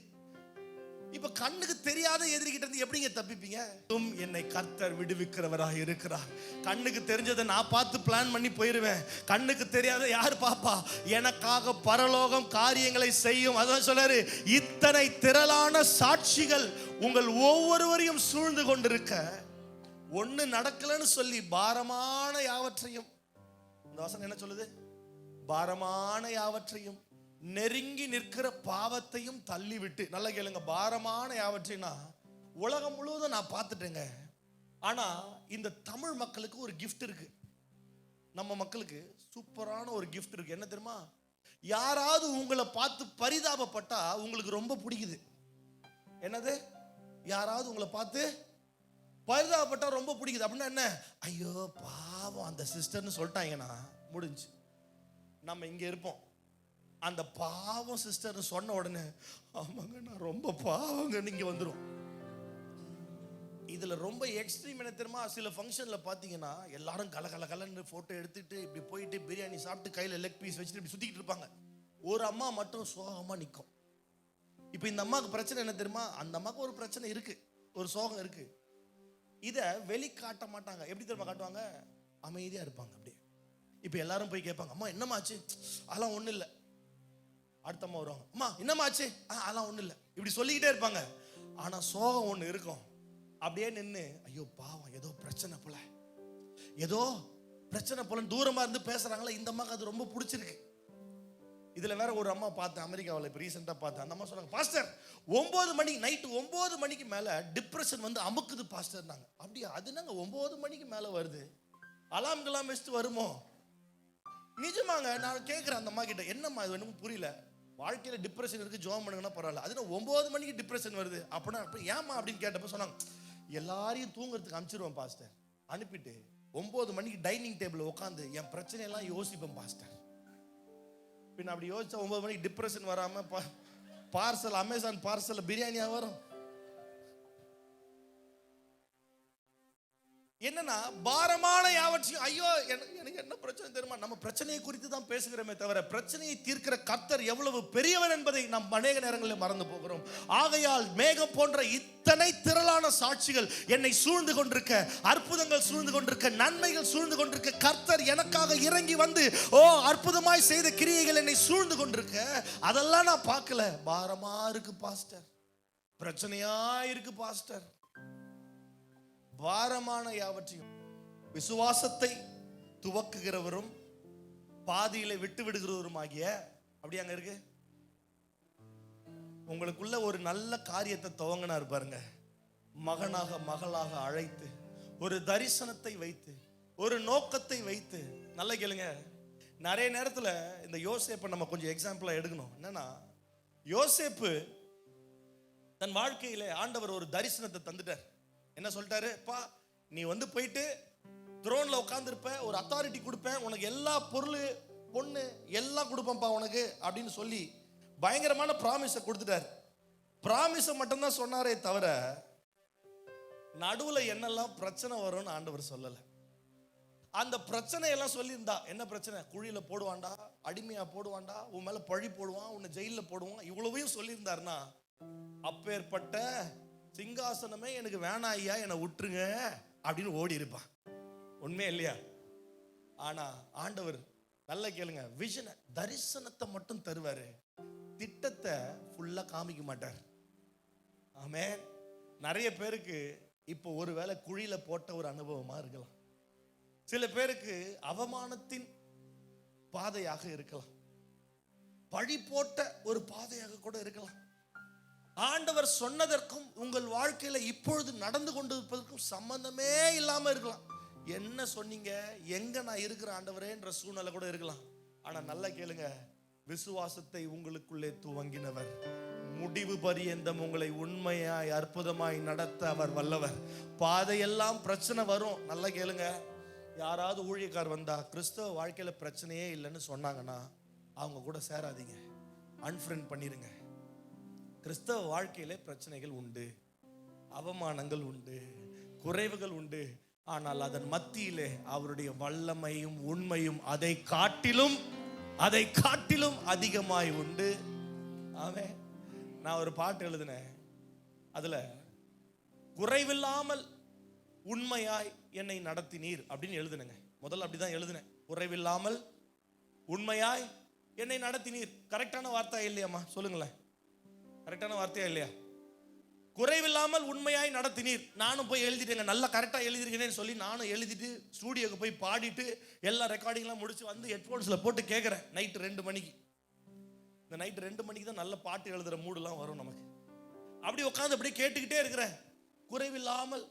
இப்ப கண்ணுக்கு தெரியாத எதிரி கிட்ட இருந்து எப்படிங்க தப்பிப்பீங்க? என்னை கர்த்தர் விடுவிக்கிறவராக இருக்கிறார். கண்ணுக்கு தெரிஞ்சதை நான் பார்த்து பிளான் பண்ணி போயிருவேன், கண்ணுக்கு தெரியாத யார் பாப்பா? எனக்காக பரலோகம் காரியங்களை செய்யும். அதான் சொல்றாரு, இத்தனை திரளான சாட்சிகள் உங்கள் ஒவ்வொருவரையும் சூழ்ந்து கொண்டிருக்க, ஒண்ணு நடக்கலன்னு சொல்லி பாரமான யாவற்றையும், இந்த வசனம் என்ன சொல்லுது? பாரமான யாவற்றையும், நெருங்கி நிற்கிற பாவத்தையும் தள்ளிவிட்டு. நல்லா கேளுங்க, பாரமான யாவற்றைனா உலகம் முழுவதும் நான் பார்த்துட்டேங்க. ஆனா இந்த தமிழ் மக்களுக்கு ஒரு கிஃப்ட் இருக்கு. நம்ம மக்களுக்கு சூப்பரான ஒரு கிஃப்ட் இருக்கு. என்ன தெரியுமா? யாராவது உங்களை பார்த்து பரிதாபப்பட்டா உங்களுக்கு ரொம்ப பிடிக்குது. என்னது? யாராவது உங்களை பார்த்து பரிதாபப்பட்டா ரொம்ப பிடிக்குது. அப்படின்னா என்ன? ஐயோ பாவம் அந்த சிஸ்டர்னு சொல்லிட்டாங்கன்னா முடிஞ்சு. நம்ம இங்க இருப்போம், அந்த பாவம் சிஸ்டர்னு சொன்ன உடனே ஆமாங்க நான் ரொம்ப பாவங்க நீங்க வந்துடும். இதுல ரொம்ப எக்ஸ்ட்ரீம் என்ன தெரியுமா? சில ஃபங்க்ஷன்ல பாத்தீங்கன்னா எல்லாரும் கலன்னு போட்டோ எடுத்துட்டு இப்படி போயிட்டு பிரியாணி சாப்பிட்டு கையில லெக் பீஸ் வச்சுட்டு இப்படி சுத்திக்கிட்டு இருப்பாங்க. ஒரு அம்மா மட்டும் சோகமா நிற்கும். இப்போ இந்த அம்மாவுக்கு பிரச்சனை என்ன தெரியுமா? அந்த அம்மாவுக்கு ஒரு பிரச்சனை இருக்கு, ஒரு சோகம் இருக்கு. இதை வெளிக்காட்ட மாட்டாங்க. எப்படி தெரியுமா காட்டுவாங்க? அமைதியா இருப்பாங்க அப்படியே. இப்போ எல்லாரும் போய் கேட்பாங்க, அம்மா என்னமாச்சு? அதெல்லாம் ஒன்றும் இல்லை. அடுத்த அம்மா வருவாங்க, அம்மா என்னமாச்சு? அதெல்லாம் ஒன்றும் இல்லை. இப்படி சொல்லிக்கிட்டே இருப்பாங்க. ஆனால் சோகம் ஒன்று இருக்கும். அப்படியே நின்று ஐயோ பாவம் ஏதோ பிரச்சனை போல, ஏதோ பிரச்சனை போல தூரமாக இருந்து பேசுகிறாங்களே. இந்த அம்மாவுக்கு அது ரொம்ப பிடிச்சிருக்கு. இதில் வேற ஒரு அம்மா பார்த்தேன் அமெரிக்காவில், இப்போ ரீசெண்டாக பார்த்தேன். அந்த அம்மா சொன்னாங்க, பாஸ்டர் 9 மணிக்கு நைட்டு 9 மணிக்கு மேலே டிப்ரெஷன் வந்து அமுக்குது பாஸ்டர்னாங்க. அப்படியா? அது நாங்கள் 9 மணிக்கு மேலே வருது, அலாம்கெல்லாம் வச்சுட்டு வருமோ? நிஜமாங்க. நான் கேட்குறேன் அந்த அம்மா கிட்ட, என்னம்மா இது ஒன்றும் புரியல, வாழ்க்கையில் டிப்ரெஷன் இருக்குது ஜோம் பண்ணுங்கன்னா பரவாயில்ல, அது 9 மணிக்கு டிப்ரெஷன் வருது அப்படின்னா ஏமா அப்படின்னு கேட்டப்ப சொன்னாங்க, எல்லாரையும் தூங்குறதுக்கு அனுப்பிச்சிருவேன் பாஸ்டர், அனுப்பிட்டு 9 மணிக்கு டைனிங் டேபிள் உட்காந்து என் பிரச்சனையெல்லாம் யோசிப்பேன் பாஸ்டர். பின்ன அப்படி யோசிச்சா 9 மணிக்கு டிப்ரெஷன் வராம பார்சல் அமேசான் பார்சல் பிரியாணியா வரும். என்னன்னா பாரமான யாவற்றையும் ஐயோ எனக்கு என்ன பிரச்சனை தெரியுமா? நம்ம பிரச்சனையை குறித்து தான் பேசுகிறோமே தவிர பிரச்சனையை தீர்க்கிற கர்த்தர் எவ்வளவு பெரியவர் என்பதை நாம் அநேக நேரங்களில் மறந்து போகிறோம். ஆகையால் மேகம் போன்ற இத்தனை திரளான சாட்சிகள் என்னை சூழ்ந்து கொண்டிருக்க, அற்புதங்கள் சூழ்ந்து கொண்டிருக்க, நன்மைகள் சூழ்ந்து கொண்டிருக்க, கர்த்தர் எனக்காக இறங்கி வந்து அற்புதமாய் செய்த கிரியைகள் என்னை சூழ்ந்து கொண்டிருக்க, அதெல்லாம் நான் பார்க்கல. பாரமா இருக்கு பாஸ்டர், பிரச்சனையா இருக்கு பாஸ்டர். பாரமான யாவற்றையும் விசுவாசத்தை துவக்குகிறவரும் பாதியில விட்டு விடுகிறவரும் ஆகிய, அப்படி அங்க இருக்கு, உங்களுக்குள்ள ஒரு நல்ல காரியத்தை துவங்கினார் பாருங்க. மகனாக மகளாக அழைத்து ஒரு தரிசனத்தை வைத்து ஒரு நோக்கத்தை வைத்து. நல்லா கேளுங்க. நிறைய நேரத்துல இந்த யோசேப்பை நம்ம கொஞ்சம் எக்ஸாம்பிளா எடுக்கணும். என்னன்னா, யோசேப்பு தன் வாழ்க்கையில ஆண்டவர் ஒரு தரிசனத்தை தந்துட்டார். என்ன சொல்லிட்டாரு? பா நீ வந்து போயிட்டு த்ரோன்ல உட்கார்ந்துருப்ப, ஒரு அத்தாரிட்டி கொடுப்பேன், உனக்கு எல்லா பொருள் பொண்ணு எல்லாம் கொடுப்பேன்ப்பா உனக்கு அப்படின்னு சொல்லி பயங்கரமான ப்ராமிஸை கொடுத்துட்டார். ப்ராமிஸை மட்டும்தான் சொன்னாரே தவிர நடுவில் என்னெல்லாம் பிரச்சனை வரும்னு ஆண்டவர் சொல்லலை. அந்த பிரச்சனையெல்லாம் சொல்லியிருந்தா, என்ன பிரச்சனை? குழியில போடுவான்டா, அடிமையா போடுவான்டா, உன் மேல பழி போடுவான், உன்னை ஜெயிலில் போடுவான், இவ்வளவையும் சொல்லியிருந்தாருன்னா அப்பேற்பட்ட சிங்காசனமே எனக்கு வேணாம் ஐயா, என்னை விட்டுருங்க அப்படின்னு ஓடி இருப்பான். உண்மையா இல்லையா? ஆனா ஆண்டவர் நல்லா கேளுங்க, விஷனை தரிசனத்தை மட்டும் தருவாரு, திட்டத்தை ஃபுல்லா காமிக்க மாட்டார். ஆமென். நிறைய பேருக்கு இப்போ ஒருவேளை குழியில போட்ட ஒரு அனுபவமா இருக்கலாம், சில பேருக்கு அவமானத்தின் பாதையாக இருக்கலாம், பழி போட்ட ஒரு பாதையாக கூட இருக்கலாம். ஆண்டவர் சொன்னதற்கும் உங்கள் வாழ்க்கையில இப்பொழுது நடந்து கொண்டிருப்பதற்கும் சம்பந்தமே இல்லாம இருக்கலாம். என்ன சொன்னீங்க, எங்க நான் இருக்கிற ஆண்டவரேன்ற சூழ்நிலை கூட இருக்கலாம். ஆனா நல்லா கேளுங்க, விசுவாசத்தை உங்களுக்குள்ளே துவங்கினவர் முடிவு பரியந்தம் உங்களை உண்மையாய் அற்புதமாய் நடத்த அவர் வல்லவர். பாதையெல்லாம் பிரச்சனை வரும். நல்லா கேளுங்க, யாராவது ஊழியக்கார் வந்தா கிறிஸ்தவ வாழ்க்கையில பிரச்சனையே இல்லைன்னு சொன்னாங்கன்னா அவங்க கூட சேராதீங்க, அன்ஃப்ரெண்ட் பண்ணிருங்க. கிறிஸ்தவ வாழ்க்கையிலே பிரச்சனைகள் உண்டு, அவமானங்கள் உண்டு, குறைவுகள் உண்டு. ஆனால் அதன் மத்தியிலே அவருடைய வல்லமையும் உண்மையும் அதை காட்டிலும் அதிகமாய் உண்டு. ஆமென். நான் ஒரு பாட்டு எழுதினேன், அதுல குறைவில்லாமல் உண்மையாய் என்னை நடத்தினீர் அப்படின்னு எழுதினேங்க. முதல்ல அப்படிதான் எழுதினேன், குறைவில்லாமல் உண்மையாய் என்னை நடத்தினீர். கரெக்டான வார்த்தை இல்லையாம்மா? சொல்லுங்களேன், கரெக்டான வார்த்தையா இல்லையா? குறைவில்லாமல் உண்மையாய் நடத்தினீர். நானும் போய் எழுதிட்டேங்க, நல்லா கரெக்டாக எழுதிருக்கேன்னு சொல்லி நானும் எழுதிட்டு ஸ்டூடியோக்கு போய் பாடிட்டு எல்லா ரெக்கார்டிங்லாம் முடிச்சு வந்து ஹெட்ஃபோன்ஸில் போட்டு கேட்குறேன் நைட்டு 2 மணிக்கு. இந்த நைட்டு 2 மணிக்கு தான் நல்ல பாட்டு எழுதுகிற மூடுலாம் வரும் நமக்கு. அப்படி உட்காந்து அப்படியே கேட்டுக்கிட்டே இருக்கிறேன். குறைவில்லாமல்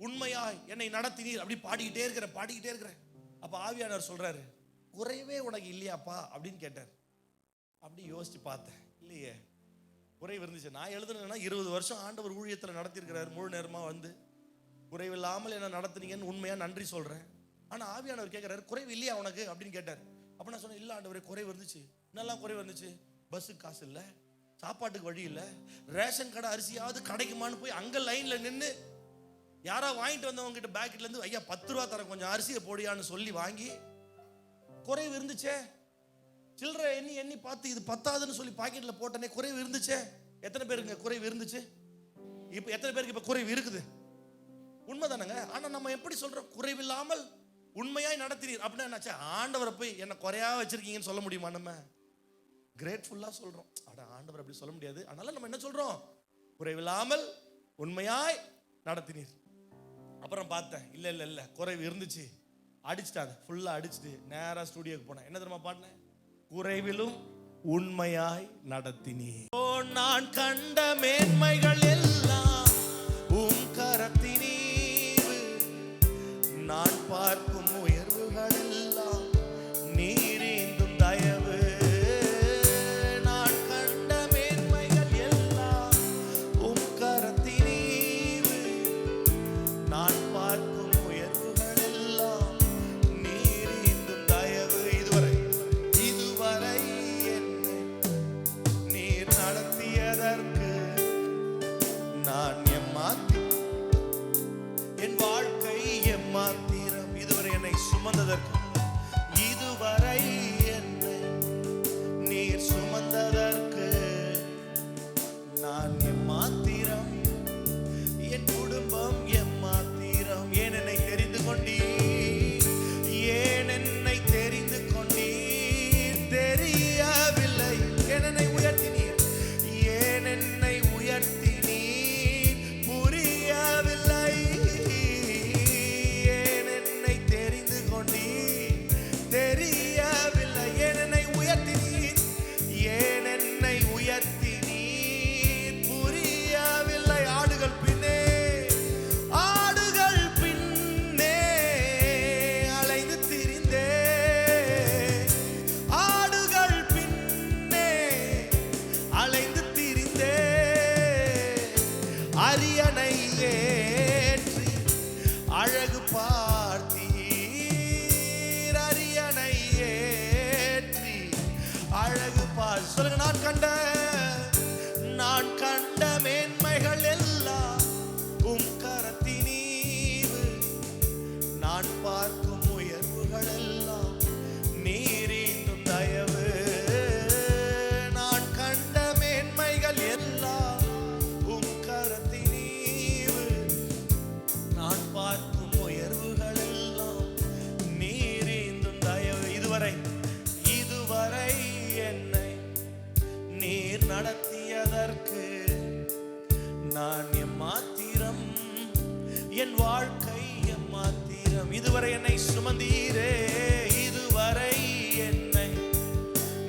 உண்மையாய் என்னை நடத்தினீர். அப்படி பாடிக்கிட்டே இருக்கிறேன். அப்ப ஆவியானவர் சொல்றாரு, குறைவே உனக்கு இல்லையாப்பா அப்படின்னு கேட்டார். அப்படி யோசிச்சு பார்த்தேன், இல்லையே, குறைவு இருந்துச்சு. நான் எழுதுனேன்னா 20 வருஷம் ஆண்டவர் ஊழியத்தில் நடத்தியிருக்கிறார், முழு நேரமா வந்து குறைவில்லாமல் என்ன நடத்துனீங்கன்னு உண்மையா நன்றி சொல்றேன். ஆனா ஆவியானவர் கேட்கிறாரு, குறைவு இல்லையா உனக்கு அப்படின்னு கேட்டார். அப்ப நான் சொன்னேன், இல்ல ஆண்டவரே, குறைவு இருந்துச்சு. என்னெல்லாம் குறைவு இருந்துச்சு? பஸ்ஸுக்கு காசு இல்லை, சாப்பாட்டுக்கு வழி இல்லை, ரேஷன் கடை அரிசியாவது கிடைக்குமான்னு போய் அங்க லைன்ல நின்று யாரா வாங்கிட்டு வந்தவங்க கிட்ட பேக்கெட்ல இருந்து, ஐயா 10 ரூபா தர, கொஞ்சம் அரிசியை போடியான்னு சொல்லி வாங்கி. குறைவு இருந்துச்சே. சில்லறை எண்ணி பார்த்து இது பத்தாதுன்னு சொல்லி பாக்கெட்ல போட்டனே, குறைவு இருந்துச்சே. எத்தனை பேருக்கு குறைவு இருந்துச்சு? இப்ப எத்தனை பேருக்கு இப்ப குறைவு இருக்குது? உண்மைதானங்க. ஆனா நம்ம எப்படி சொல்றோம், குறைவில்லாமல் உண்மையாய் நடத்தினீர் அப்படின்னா என்னாச்சு? ஆண்டவரை போய் என்ன குறையா வச்சிருக்கீங்கன்னு சொல்ல முடியுமா? நம்ம கிரேட்ஃபுல்லா சொல்றோம். அட ஆண்டவர் அப்படி சொல்ல முடியாது. அதனால நம்ம என்ன சொல்றோம்? குறைவில்லாமல் உண்மையாய் நடத்தினீர். அப்புறம் பார்த்தேன், இல்ல குறைவு இருந்துச்சு. அடிச்சுட்டாங்க, ஃபுல்லா அடிச்சுட்டு நேரா ஸ்டுடியோக்கு போனேன். என்ன தெரியுமா பாடினேன்? குறைவிலும் உண்மையாய் நடத்தினீர். நான் கண்ட மேன்மைகள் எல்லாம் உம் கரத்தினீர், நான் பார்க்கும் உயர்வுகள் எல்லாம் நீரேந்தும் தயவு. நான் கண்ட மேன்மைகள் எல்லாம் உம் கரத்தினீர், நான் பார்க்கும் உயர்வுகள் எல்லாம் நீரேந்தும் தயவு. இதுவரை என்னை நீர் நடத்தியதற்கு நான் என் வாழ்க்கை எம்மாத்திரம். இதுவரை என்னை சுமந்ததற்கு, இதுவரை என்னை நீர் சுமந்ததற்கு நான் எம்மாத்திரம். என் குடும்பம் எம்மாத்திரம். ஏன் என்னை தெரிந்து கொண்டீர்? ஏன் என்னை தெரிந்து கொண்டீர்? தெரியவில்லை. ஏன் என்னை உயர்த்தினீர்? ஏன் என்னை உயர்த்தினீர்? புரியவில்லை. ஏன் என்னை தெரிந்து கொண்டீர்? தெரியவில்லை. ஏன் என்னை உயர்த்தினீர்? ஏன் என்னை உயர்த்தினீர்? புரியவில்லை. ஆடுகள் பின்னே அலைந்து திரிந்தே, ஆடுகள் பின்னே அலைந்து திரிந்தே, அரியணை ஏற்றி அழகு பார்த்தீர். அரியணை ஏற்றி அழகு பார். சொல்லுங்க, நான் கண்ட மேன்மைகள் எல்லாம் உம் கரத்தினீர், நான் பார்க்கும் உயர்வுகள் எல்லாம் நீரேந்தும் தயவு. நான் கண்ட மேன்மைகள் எல்லாம் உம் கரத்தினீர், நான் பார்க்கும் உயர்வுகள் எல்லாம் நீரேந்தும் தயவு. இதுவரை என்னை நீர் நடத்தியதற்கு நான் எம்மாத்திரம். என் வாழ்க்கை எம்மாத்திரம். இதுவரை என்னை சுமந்தீரே. இதுவரை என்னை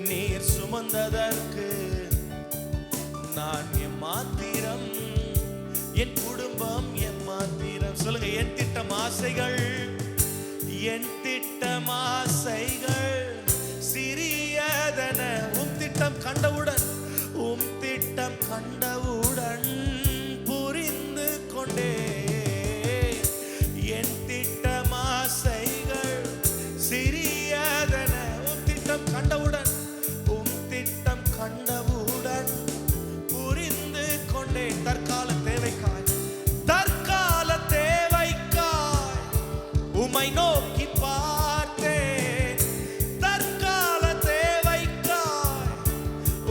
நீர் சுமந்ததற்கு நான் எம்மாத்திரம். என் குடும்பம் எம்மாத்திரம். சொல்லுங்க, என் திட்டம் ஆசைகள், என் திட்டம் ஆசைகள் சிறியதென உம் திட்டம் கண்டவுடன், உம் திட்டம் கண்டவுடன் புரிந்து கொண்டே. என் திட்டம் ஆசைகள் சிறியதென உம் திட்டம் கண்டவுடன், உம் திட்டம் கண்டவுடன் புரிந்து கொண்டே. தற்கால தேவைக்காய் உம்மை நோக்கி பார்த்தேன். தற்கால தேவைக்காய்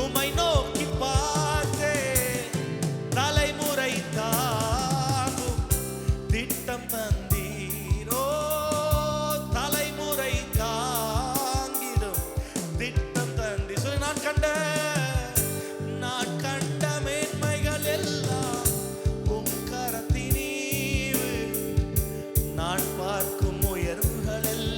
உம்மை நோக்கி பார்த்தேன். தலைமுறை தாங்கும் திட்டம் தந்தீரோ, தலைமுறை தாங்கிடும் திட்டம் தந்தீர். சொல்லி, நான் கண்ட மேன்மைகள் எல்லாம் உம் கரத்தினீர், நான் பார்க்கும் உயர்வுகள் எல்லாம்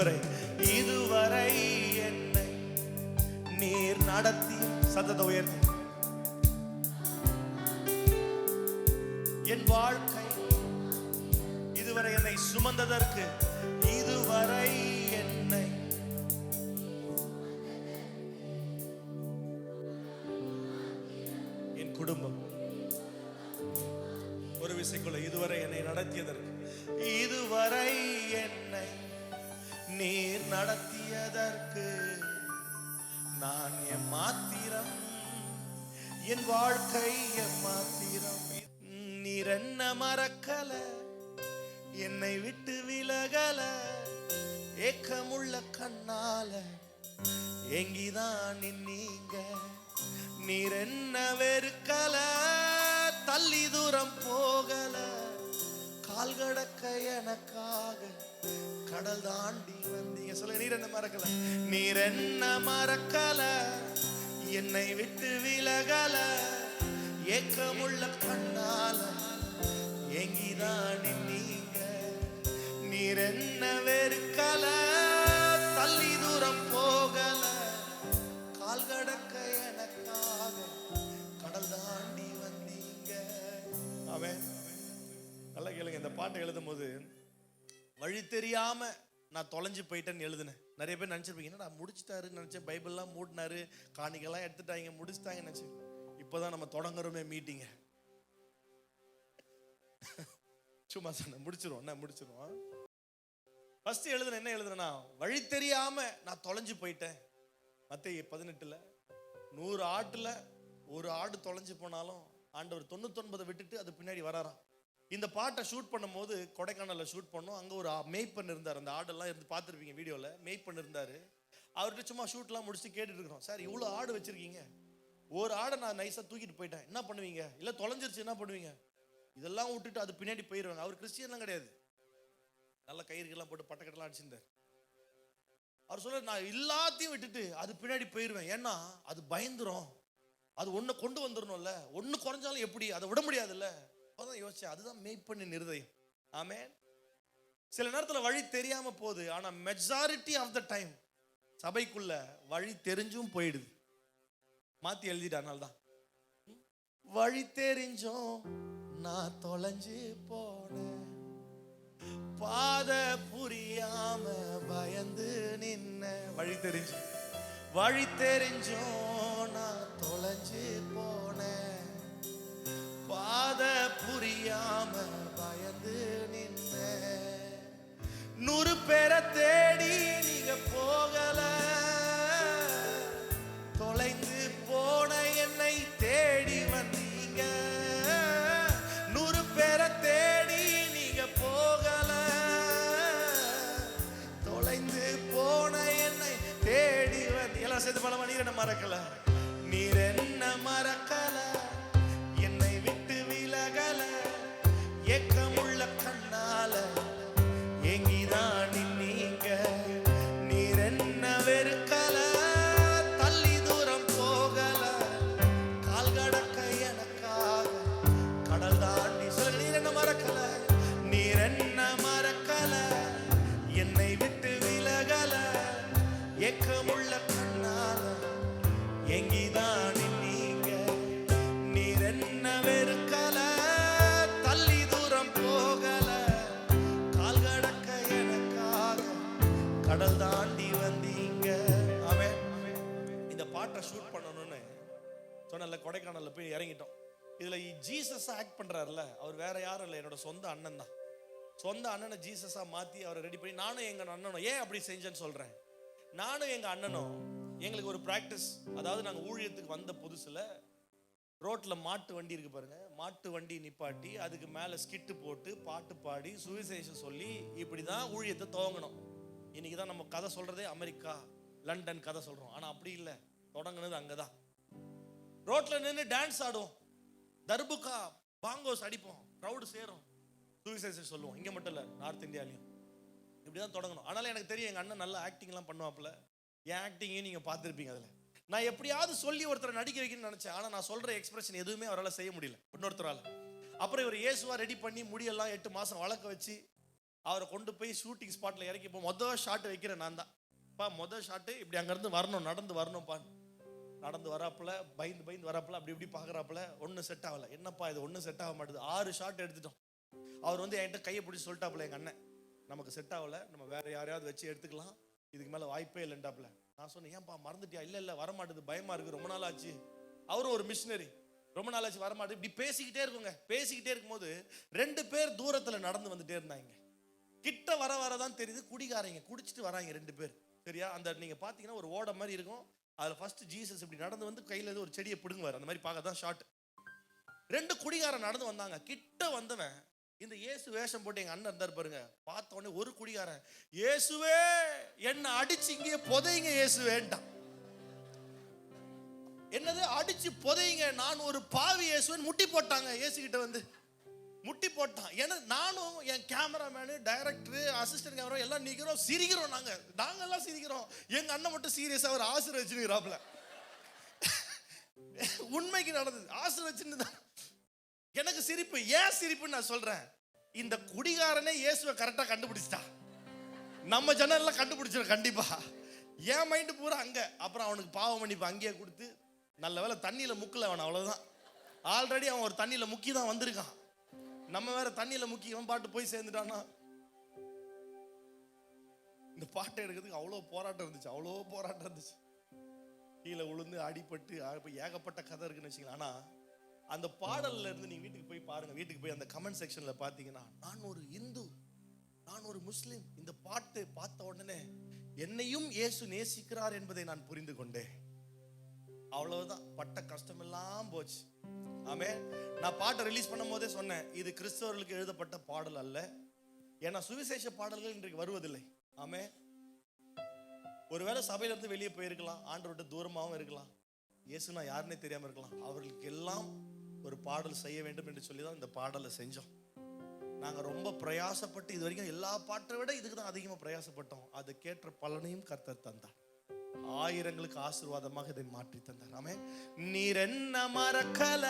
இதுவரை இதுவரை என்னை நீர் நடத்தி, சத்தத்தை உயர்த்தி, என் வாழ்க்கை இதுவரை என்னை சுமந்ததற்கு, இதுவரை என்னை என் குடும்பம் ஒரு விசைக்குள்ள இதுவரை என்னை நடத்தியதற்கு, இதுவரை என்னை நீர் நடத்தியதற்கு நான் எம்மாத்திரம், என் வாழ்க்கை எம்மாத்திரம். நீர் என்ன மறக்கல, என்னை விட்டு விலகல, ஏக்கமுள்ள கண்ணால எங்கிதான் நீங்க. நீர் என்ன வெறுக்கல, தள்ளி தூரம் போகல, கால் கடக்க எனக்காக கடல் தாண்டி வந்தீங்க. சொல்ல, நீர் என்ன மறக்கல, நீர் என்ன மறக்கல, என்னை விட்டு விலகல, ஏக்கமுள்ள கண்ணால எங்கிதான் நீங்க. நீர் என்ன வெறுக்கல, தள்ளி தூரம் போகல, கால் கடக்க எனக்காக கடல் தாண்டி வந்தீங்க. அவன் நல்லா கேளுங்க, இந்த பாட்டை எழுதும் போது வழி தெரியாம நான் தொலைஞ்சு போயிட்டேன்னு எழுதுனேன். நிறைய பேர் நினைச்சிருப்பீங்க, என்னடா முடிச்சுட்டாருன்னு நினைச்சேன், பைபிள்லாம் மூடினாரு, காணிக்கெல்லாம் எடுத்துட்டாங்க, முடிச்சுட்டாங்கன்னு நினைச்சேன். இப்போதான் நம்ம தொடங்குறோமே மீட்டிங்க. சும்மா சொன்ன முடிச்சிருவோம். ஃபர்ஸ்ட் எழுதுன என்ன எழுதுனா, வழி தெரியாம நான் தொலைஞ்சு போயிட்டேன். மத்தேயு 18 100 ஆட்டுல ஒரு ஆடு தொலைஞ்சு போனாலும் ஆண்டவர் 99 விட்டுட்டு அது பின்னாடி வராராம். இந்த பாட்டை ஷூட் பண்ணும் போது கொடைக்கானல்ல ஷூட் பண்ணோம். அங்க ஒரு மேய்ப்பன் இருந்தார். அந்த ஆடெல்லாம் இருந்து பார்த்துருப்பீங்க வீடியோல. மேய்ப்பன் இருந்தாரு. அவர்கிட்ட சும்மா ஷூட்லாம் முடிச்சுட்டு கேட்டுட்டு இருக்கிறோம், சார் இவ்வளோ ஆடு வச்சிருக்கீங்க, ஒரு ஆடை நான் நைஸாக தூக்கிட்டு போயிட்டேன், என்ன பண்ணுவீங்க? இல்லை தொலைஞ்சிருச்சு, என்ன பண்ணுவீங்க? இதெல்லாம் விட்டுட்டு அது பின்னாடி போயிடுவாங்க. அவர் கிறிஸ்டியன்லாம் கிடையாது, நல்ல கயிறுகள்லாம் போட்டு பட்டக்கட்டெல்லாம் அடிச்சிருந்தார். அவர் சொல்ல, நான் எல்லாத்தையும் விட்டுட்டு அது பின்னாடி போயிடுவேன், ஏன்னா அது பயந்துரும், அது ஒன்று கொண்டு வந்துடணும்ல, ஒன்று குறைஞ்சாலும் எப்படி, அதை விட முடியாதுல்ல. அப்போதான் யோசிச்சேன், அதுதான் மேய்ப்பனின் இருதயம். ஆமென். சில நேரத்தில் வழி தெரியாம போகுது, ஆனா மெஜாரிட்டி ஆஃப் த டைம் சபைக்குள்ள வழி தெரிஞ்சும் போயிடுது. மாத்தி எழுதிட்டானால தான், வழி தெரிஞ்சும் நான் தொலைஞ்சு போனேன், பாத புரியாம பயந்து நின்ன. வழி தெரிஞ்சும் நான் தொலைஞ்சு போனேன், பாத புரியாம பயந்து நின்ன. 100 பேரை தேடி நீங்க போகல, தொலைந்து போன என்னை தேடி வந்தீங்க. 100 பேரை தேடி நீங்க போகல, தொலைந்து போன என்னை தேடி வந்து. எல்லாம் சேர்த்து பலமா, நீர் என்ன மறக்கல, நீர் என்ன மறக்கல, என்னை விட்டு விலகல, ஏக்கமுள்ள கண்ணால எங்கிதான் நீங்க. நீர் என்ன வெறுக்கல, தள்ளி தூரம் போகல, கால் கடக்க எனக்காக கடல் தாண்டி. சொல்ல, நீர் என்ன மறக்கல, நீர் என்ன மறக்கல, என்னை விட்டு விலகல, ஏக்கமுள்ள கண்ணால எங்கிதான் நீங்க. நீர் என்ன வெறுக்கல, தள்ளி தூரம் போகல, கால் கடக்க எனக்காக கடல் தாண்டி வந்தீங்க. ஆமென். இந்த பாட்டை ஷூட் பண்ணணும்னு சொன்னல, கொடைக்கானல்ல போய் இறங்கிட்டோம். இதுல ஜீசஸ் ஆக்ட் பண்றாருல, அவர் வேற யாரும் இல்லை, என்னோட சொந்த அண்ணன் தான். சொந்த அண்ணனை ஜீசஸா மாத்தி அவரை ரெடி பண்ணி, நானும் எங்க அண்ணனும் ஏன் அப்படி செஞ்சேன்னு சொல்றேன். நானும் எங்க அண்ணனும் எங்களுக்கு ஒரு பிராக்டிஸ். அதாவது நாங்க ஊழியத்துக்கு வந்த புதுசுல ரோட்ல மாட்டு வண்டி இருக்கு பாருங்க, மாட்டு வண்டி நிப்பாட்டி அதுக்கு மேல ஸ்கிட்டு போட்டு பாட்டு பாடி சுவிசேஷம் சொல்லி இப்படிதான் ஊழியத்தை துவங்கணும். இன்னைக்கு தான் நம்ம கதை சொல்றதே அமெரிக்கா லண்டன் கதை சொல்றோம், ஆனா அப்படி இல்லை, தொடங்குனது அங்கதான். ரோட்ல நின்று டான்ஸ் ஆடுவோம், தர்புகா பாங்கோஸ் அடிப்போம், க்ரௌடு சேரும், சுவிசேஷம் சொல்லுவோம். இங்க மட்டும் இல்ல, நார்த் இந்தியாலையும் இப்படிதான் தொடங்கணும். ஆனாலும் எனக்கு தெரியும் எங்க அண்ணன் நல்லா ஆக்டிங்லாம் பண்ணுவாப்புல. என் ஆக்டிங்கையும் நீங்க பார்த்துருப்பீங்க. அதுல நான் எப்படியாவது சொல்லி ஒருத்தரை நடிக்க வைக்கணும்னு நினைச்சேன், ஆனா நான் சொல்ற எக்ஸ்பிரஷன் எதுவுமே அவரால் செய்ய முடியல இன்னொருத்தரால. அப்புறம் இவர் இயேசுவா ரெடி பண்ணி முடியெல்லாம் 8 மாசம் வளர்க்க வச்சு அவரை கொண்டு போய் ஷூட்டிங் ஸ்பாட்ல இறக்கி மொதல் ஷாட் வைக்கிறேன் நான் தான். மொதல் ஷாட்டு இப்படி அங்கேருந்து வரணும், நடந்து வரணும்ப்பா. நடந்து வராப்புல பயந்து வராப்புல அப்படி இப்படி பார்க்குறாப்புல ஒன்றும் செட் ஆகலை. என்னப்பா இது ஒன்றும் செட் ஆக மாட்டேது. 6 ஷாட் எடுத்துட்டோம். அவர் வந்து என்கிட்ட கையை பிடிச்சி சொல்லிட்டாப்புல, எங்கள் அண்ணன் நமக்கு செட் ஆகலை, நம்ம வேற யாரையாவது வச்சு எடுத்துக்கலாம், இதுக்கு மேலே வாய்ப்பே இல்லைண்டாப்புல. நான் சொன்னேன், ஏன்ப்பா மறந்துட்டியா? இல்லை வரமாட்டேது, பயமா இருக்கு, ரொம்ப நாள் ஆச்சு. அவரும் ஒரு மிஷினரி, ரொம்ப நாள் ஆச்சு வரமாட்டேது. இப்படி பேசிக்கிட்டே இருக்குங்க. பேசிக்கிட்டே இருக்கும்போது 2 பேர் தூரத்தில் நடந்து வந்துட்டே இருந்தாங்க. கிட்ட வரதான் தெரியுது குடிகாரங்க, குடிச்சிட்டு வராங்க 2 பேர். சரியா? அந்த நீங்க பாத்தீங்கன்னா ஒரு ஓட மாதிரி இருக்கும். அதுல ஃபர்ஸ்ட் ஜீசஸ் இப்படி நடந்து வந்து கையில ஒரு செடியை பிடுங்குவார். அந்த மாதிரி பார்க்க தான் ஷாட். 2 குடிகாரன் நடந்து வந்தாங்க. கிட்ட வந்தவன் இந்த இயேசு வேஷம் போட்டு எங்க அண்ணன் இருந்தார் பாருங்க. பார்த்த உடனே ஒரு குடிகாரன், இயேசுவே என்ன அடிச்சு இங்கே புதைங்க இயேசுவேன்ட்டான். என்னது அடிச்சு புதைங்க, நான் ஒரு பாவி இயேசுவேன் முட்டி போட்டாங்க. இயேசு கிட்ட வந்து முட்டி போட்டான். ஏன்னா நானும் என் கேமராமேனு, டைரக்டர், அசிஸ்டன்ட் கேமரா எல்லாம் நிற்கிறோம், சிரிக்கிறோம். நாங்கெல்லாம் சிரிக்கிறோம். எங்க அண்ணன் மட்டும் சீரியஸா அவர் ஆசீர்வதிச்சுக்கிறாப்புல. உண்மைக்கு நடந்தது. ஆசீர்வதிச்சுன்னு எனக்கு சிரிப்பு. ஏன் சிரிப்புன்னு நான் சொல்றேன், இந்த குடிகாரனே இயேசுவை கரெக்டா கண்டுபிடிச்சிட்டான். நம்ம ஜனெல்லாம் கண்டுபிடிச்சிடும் கண்டிப்பா. என் மைண்டு பூரா அங்க. அப்புறம் அவனுக்கு பாவ மன்னிப்பு அங்கேயே கொடுத்து, நல்ல வேலை தண்ணியில முக்கல அவன், அவ்வளவுதான். ஆல்ரெடி அவன் ஒரு தண்ணியில முக்கி தான் வந்திருக்கான். நம்ம வேற தண்ணியில முக்கி இவன் பாட்டு போய் சேர்ந்துட்டானா. இந்த பாட்டை எடுக்கிறதுக்கு அவ்வளோ போராட்டம் இருந்துச்சு. கீழே விழுந்து அடிபட்டு ஏகப்பட்ட கதை இருக்குன்னு வச்சுக்கலாம். ஆனா அந்த பாடல்ல இருந்து நீங்க வீட்டுக்கு போய் பாருங்க. வீட்டுக்கு போய் அந்த கமெண்ட் செக்ஷன்ல பாத்தீங்கன்னா, நான் ஒரு இந்து, நான் ஒரு முஸ்லிம், இந்த பாட்டு பார்த்த உடனே என்னையும் இயேசு நேசிக்கிறார் என்பதை நான் புரிந்து கொண்டேன். அவ்வளவுதான், பட்ட கஷ்டம் எல்லாம் போச்சு. ஆமே. நான் பாட்டை ரிலீஸ் பண்ணும் போதே சொன்னேன், இது கிறிஸ்தவர்களுக்கு எழுதப்பட்ட பாடல் அல்ல. ஏன்னா சுவிசேஷ பாடல்கள் இன்றைக்கு வருவதில்லை. ஆமே. ஒருவேளை சபையில இருந்து வெளியே போயிருக்கலாம், ஆண்டவர்கிட்ட தூரமாகவும் இருக்கலாம், இயேசுனா யாருன்னே தெரியாம இருக்கலாம். அவர்களுக்கு எல்லாம் ஒரு பாடல் செய்ய வேண்டும் என்று சொல்லி தான் இந்த பாடலை செஞ்சோம். நாங்க ரொம்ப பிரயாசப்பட்டு இது வரைக்கும் எல்லா பாட்டை விட இதுக்கு தான் அதிகமாக பிரயாசப்பட்டோம். அது கேட்ட பலனையும் கர்த்தர் தந்தார். ஆயிரங்களுக்கு ஆசீர்வாதமாக இதை மாற்றி தந்தார். ஆமே. நீர் என்ன மறக்கல,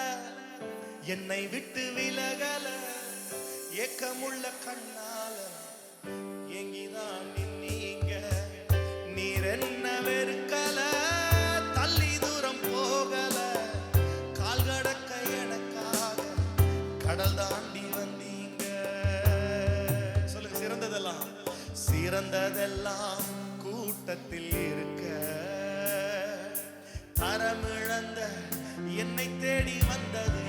என்னை விட்டு விலகல, ஏக்கமுள்ள கண்ணால எங்கிதான் நின்னீங்க. நீர் என்ன வெறுக்கல, தள்ளி தூரம் போகல, கால் கடக்க எனக்காக கடல் தாண்டி வந்தீங்க. சொல்லுங்க, சிறந்ததெல்லாம் கூட்டத்தில் இருக்க, தரமிழந்த என்னை தேடி வந்தது.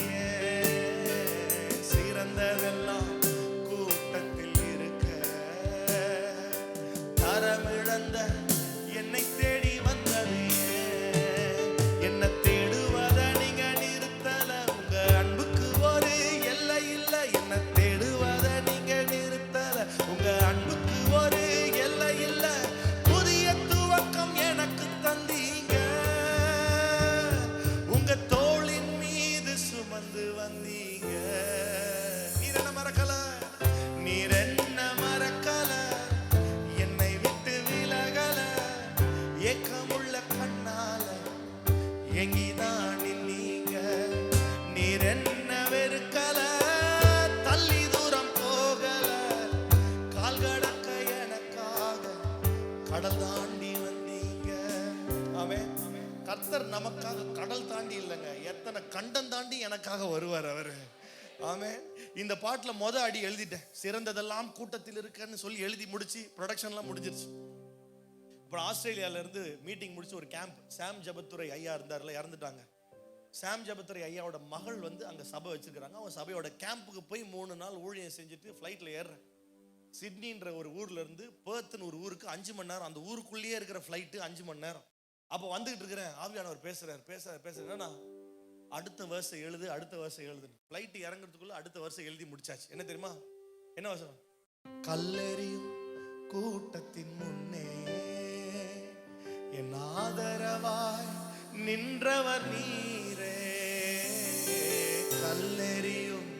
சிறந்ததெல்லாம் கூட்டத்தில் இருக்க, தரமிழந்த என்னை தேடி வந்தது. என்ன தேடுவத நீங்க நிறுத்தல, உங்க அன்புக்கு ஒரு எல்லை இல்லை. என்ன தேடுவத நீங்க நிறுத்தல, உங்க அன்புக்கு ஒரு எல்லை இல்லை. புதிய துவக்கம் எனக்கு தந்தீங்க, உங்க தோளின் மீது சுமந்து வந்தீங்க. நீர் என்ன மறக்கல, நீர் என்ன மறக்கல, என்னை விட்டு விலகல, ஏக்கமுள்ள கண்ணால எங்கிதான் நின்னீங்க. நீர் என்ன வெறுக்கல, தள்ளி தூரம் போகல, கால் கடக்க எனக்காக கடல் தாண்டி வந்தீங்க. ஆமென். கர்த்தர் நமக்காக கடல் தாண்டி இல்லைங்க, எத்தனை கண்டம் தாண்டி எனக்காக வருவார் அவரு. ஆமென். இந்த பாட்டுல அடி எழுதிட்டேன். சிறந்ததெல்லாம் கூட்டத்தில் இருக்குன்னு சொல்லி எழுதி முடிச்சு ப்ரொடக்ஷன்லாம் முடிஞ்சிருச்சு. அப்புறம் ஆஸ்திரேலியால இருந்து மீட்டிங் முடிச்சு ஒரு கேம்ப், சாம் ஜபத்துரை ஐயா இருந்தார்ல, இறந்துட்டாங்க. சாம் ஜபத்துரை ஐயாவோட மகள் வந்து அங்க சபை வச்சிருக்காங்க. அவன் சபையோட கேம்புக்கு போய் 3 நாள் ஊழியம் செஞ்சுட்டு ஃப்ளைட்ல ஏறுறேன். சிட்னின்ற ஒரு ஊர்ல இருந்து பெர்த்னு ஒரு ஊருக்கு 5 மணி நேரம். அந்த ஊருக்குள்ளேயே இருக்கிற ஃப்ளைட்டு 5 மணி நேரம். அப்போ வந்துகிட்டு இருக்கிறேன், ஆவியானவர் பேசுறேன்னா அடுத்த வருஷம் எழுது. ஃப்ளைட் இறங்குறதுக்குள்ள அடுத்த வருஷம் எழுதி முடிச்சாச்சு. என்ன தெரியுமா? என்ன வருஷம்? கல்லெறியும் கூட்டத்தின் முன்னே என் ஆதரவாய் நின்றவர் நீரே. கல்லெறியும்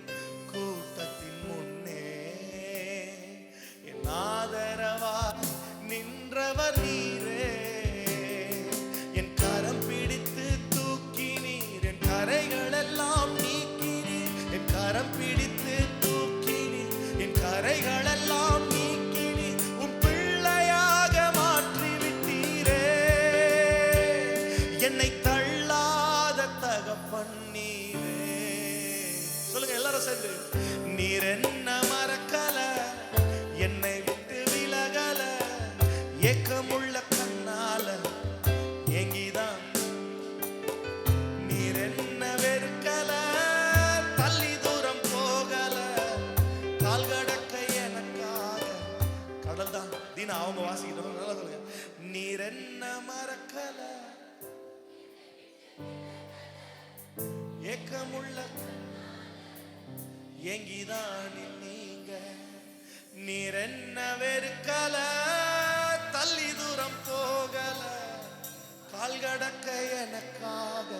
கூட்டத்தின் முன்னே என் ஆதரவாய் நின்றவர் நீரே. என் கரம் பிடித்து தூக்கினீர், என் கரைகள் எல்லாம் நீக்கினீர். என் கரம் பிடித்து தூக்கினீர், என் கரைகள் எல்லாம் ஏக்கமுள்ள கண்ணால ஏங்கிதான் நீர் என்ன வெறுக்கல, தள்ளி தூரம் போகல, கால் கடக்க எனக்காக கடல் தான். தீனா அவங்க வாசிக்கிட்டோம், நல்லா சொல்லுங்க. நீர் என்ன மறக்கல, ஏக்கமுள்ள ஏங்கிதான் நீங்க, நீர் என்ன வெறுக்கல, தள்ளி தூரம் போகல, கால் கடக்க எனக்காக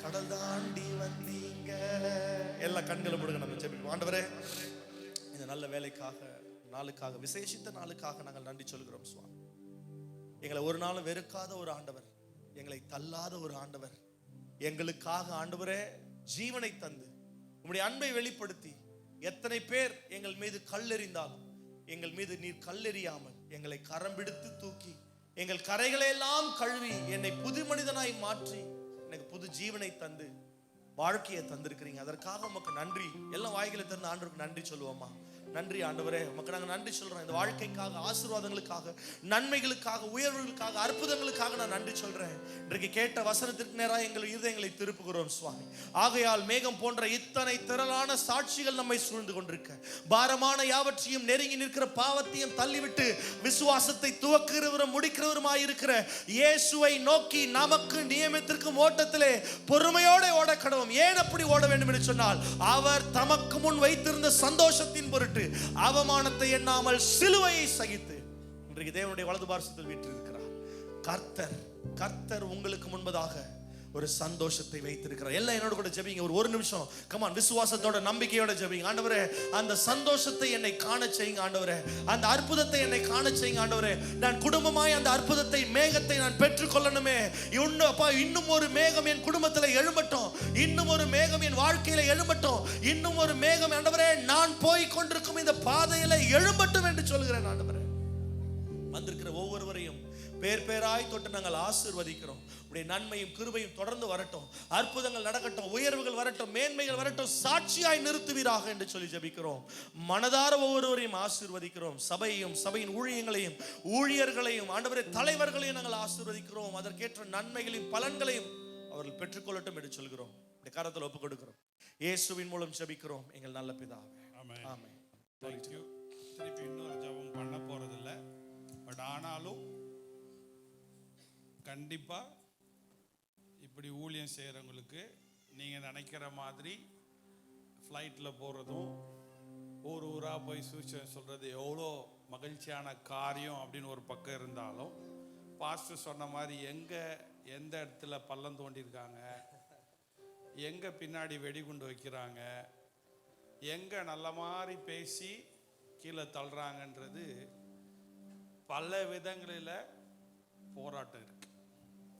கடல் தாண்டி வந்தீங்க. எல்லா கண்களை முடுங்க நம்ம ஜெபிப்போம். ஆண்டவரே, இந்த நல்ல வேலைக்காக, நாளுக்காக, விசேஷித்த நாளுக்காக நாங்கள் நன்றி சொல்கிறோம் சுவாமி. எங்களை ஒரு நாளும் வெறுக்காத ஒரு ஆண்டவர், எங்களை தள்ளாத ஒரு ஆண்டவர், எங்களுக்காக ஆண்டவரே ஜீவனை தந்து உம்முடைய அன்பை வெளிப்படுத்தி, எத்தனை பேர் எங்கள் மீது கல்லெறிந்தாலும் எங்கள் மீது நீர் கல்லெறியாமல் எங்களை கரம் பிடித்து தூக்கி எங்கள் கரைகளை எல்லாம் கழுவி என்னை புது மனிதனாய் மாற்றி எனக்கு புது ஜீவனை தந்து வாழ்க்கையை தந்திருக்கிறீங்க. அதற்காக உமக்கு நன்றி. எல்லாம் வாய்களை திறந்து ஆண்டவருக்கு நன்றி சொல்லுவோமா? நன்றி ஆண்டவரே, உமக்கு நாங்கள் நன்றி சொல்றோம். இந்த வாழ்க்கைக்காக, ஆசீர்வாதங்களுக்காக, நன்மைகளுக்காக, உயர்வுகளுக்காக, அற்புதங்களுக்காக நான் நன்றி சொல்றேன். இன்றைக்கு கேட்ட வசனத்திற்கு நேராக எங்கள் இருதயங்களை திருப்புகிறோம் சுவாமி. ஆகையால் மேகம் போன்ற இத்தனை திரளான சாட்சிகள் நம்மை சூழ்ந்து கொண்டிருக்க, பாரமான யாவற்றையும் நெருங்கி நிற்கிற பாவத்தையும் தள்ளிவிட்டு விசுவாசத்தை துவக்கிறவரும் முடிக்கிறவருமாய் இருக்கிற இயேசுவை நோக்கி நமக்கு நியமித்திருக்கும் ஓட்டத்திலே பொறுமையோடு ஓட கடவும். ஏன் அப்படி ஓட வேண்டும் என்று சொன்னால், அவர் தமக்கு முன் வைத்திருந்த சந்தோஷத்தின் பொருட்டு அவமானத்தை எண்ணாமல் சிலுவையை சகித்து இன்றைக்கு தேவனுடைய வலது பார்சத்தில் வீற்றிருக்கிறார். கர்த்தர் உங்களுக்கு முன்பதாக ஒரு சந்தோஷத்தை வைத்திருக்கிறார். எல்லாம் என்னோட கூட ஜெபிங்க. ஒரு நிமிஷம் கமான், விசுவாசத்தோட, நம்பிக்கையோட ஜெபிங்க. ஆண்டவரே, அந்த சந்தோஷத்தை என்னை காண செய்யுங்க ஆண்டவரே. அந்த அற்புதத்தை என்னை காண செய்யுங்க ஆண்டவரே. நான் குடும்பமாய் அந்த அற்புதத்தை, மேகத்தை நான் பெற்றுக்கொள்ளணுமே. இன்னும் ஒரு மேகம் என் குடும்பத்தில் எழும்பட்டும், இன்னும் ஒரு மேகம் என் வாழ்க்கையில எழும்பட்டும், இன்னும் ஒரு மேகம் ஆண்டவரே நான் போய் கொண்டிருக்கும் இந்த பாதையில எழும்பட்டும் என்று சொல்கிறேன் ஆண்டவரே. வந்திருக்கிற ஒவ்வொருவரையும் பேர் பேராய் தொட்டு நாங்கள் ஆசீர்வதிக்கிறோம். உடைய நன்மையும் கிருபையும் தொடர்ந்து வரட்டும், அற்புதங்கள் நடக்கட்டும், உயர்வுகள் வரட்டும், மேன்மைகள் வரட்டும், சாட்சியாய் நிறுத்துவீராக என்று சொல்லி ஜெபிக்கிறோம். மனதார ஒவ்வொருவரையும் ஆசீர்வதிக்கிறோம். சபையையும், சபையின் ஊழியங்களையும், ஊழியர்களையும், ஆண்டவரே தலைவர்களையும் நாங்கள் ஆசீர்வதிக்கிறோம். அதற்கேற்ற நன்மைகளையும் பலன்களையும் அவர்கள் பெற்றுக்கொள்ளட்டும் என்று சொல்கிறோம். இந்த கரத்தில் ஒப்புக் கொடுக்கிறோம். இயேசுவின் மூலம் ஜெபிக்கிறோம் எங்கள் நல்ல பிதாவே. ஆமென். ஆமென். Thank you. திருப்பி இன்னொரு ஜெபம் பண்ண போறதில்லை. பட் ஆனாலும் கண்டிப்பா இப்படி ஊழியம் செய்கிறவங்களுக்கு நீங்கள் நினைக்கிற மாதிரி ஃப்ளைட்டில் போகிறதும் ஊர் ஊராக போய் சுவிசேஷம் சொல்கிறது எவ்வளோ மகிழ்ச்சியான காரியம் அப்படின்னு ஒரு பக்கம் இருந்தாலும், பாஸ்டர் சொன்ன மாதிரி எந்த இடத்துல பள்ளம் தோண்டியிருக்காங்க, எங்கே பின்னாடி வெடிகுண்டு வைக்கிறாங்க, எங்கே நல்ல மாதிரி பேசி கீழே தள்ளுறாங்கன்றது பல விதங்களில் போராட்டம் இருக்குது.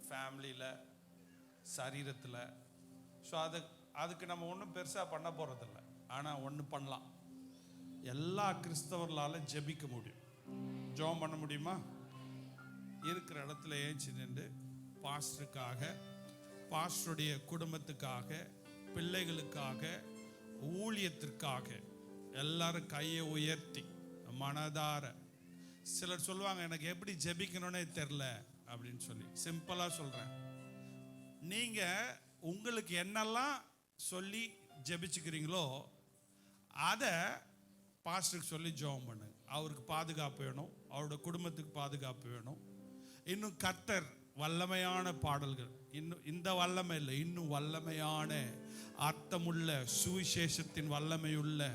ஃபேமிலியில், சரீரத்தில். ஸோ அதுக்கு நம்ம ஒன்றும் பெருசாக பண்ண போகிறதில்ல. ஆனால் ஒன்று பண்ணலாம், எல்லா கிறிஸ்தவர்களால் ஜெபிக்க முடியும். ஜெபம் பண்ண முடியுமா? இருக்கிற இடத்துல ஏஞ்சி நின்று பாஸ்டருக்காக, பாஸ்டருடைய குடும்பத்துக்காக, பிள்ளைகளுக்காக, ஊழியத்திற்காக எல்லாரும் கையை உயர்த்தி மனதார. சிலர் சொல்லுவாங்க, எனக்கு எப்படி ஜெபிக்கணும்னே தெரில அப்படின்னு சொல்லி. சிம்பிளாக சொல்கிறேன், நீங்கள் உங்களுக்கு என்னெல்லாம் சொல்லி ஜெபிச்சுக்கிறீங்களோ அதை பாஸ்டருக்கு சொல்லி ஜெபம் பண்ணுங்க. அவருக்கு பாதுகாப்பு வேணும், அவரோட குடும்பத்துக்கு பாதுகாப்பு வேணும். இன்னும் கர்த்தர் வல்லமையான பாடல்கள், இன்னும் இந்த வல்லமை இல்லை, இன்னும் வல்லமையான அர்த்தமுள்ள சுவிசேஷத்தின் வல்லமையுள்ள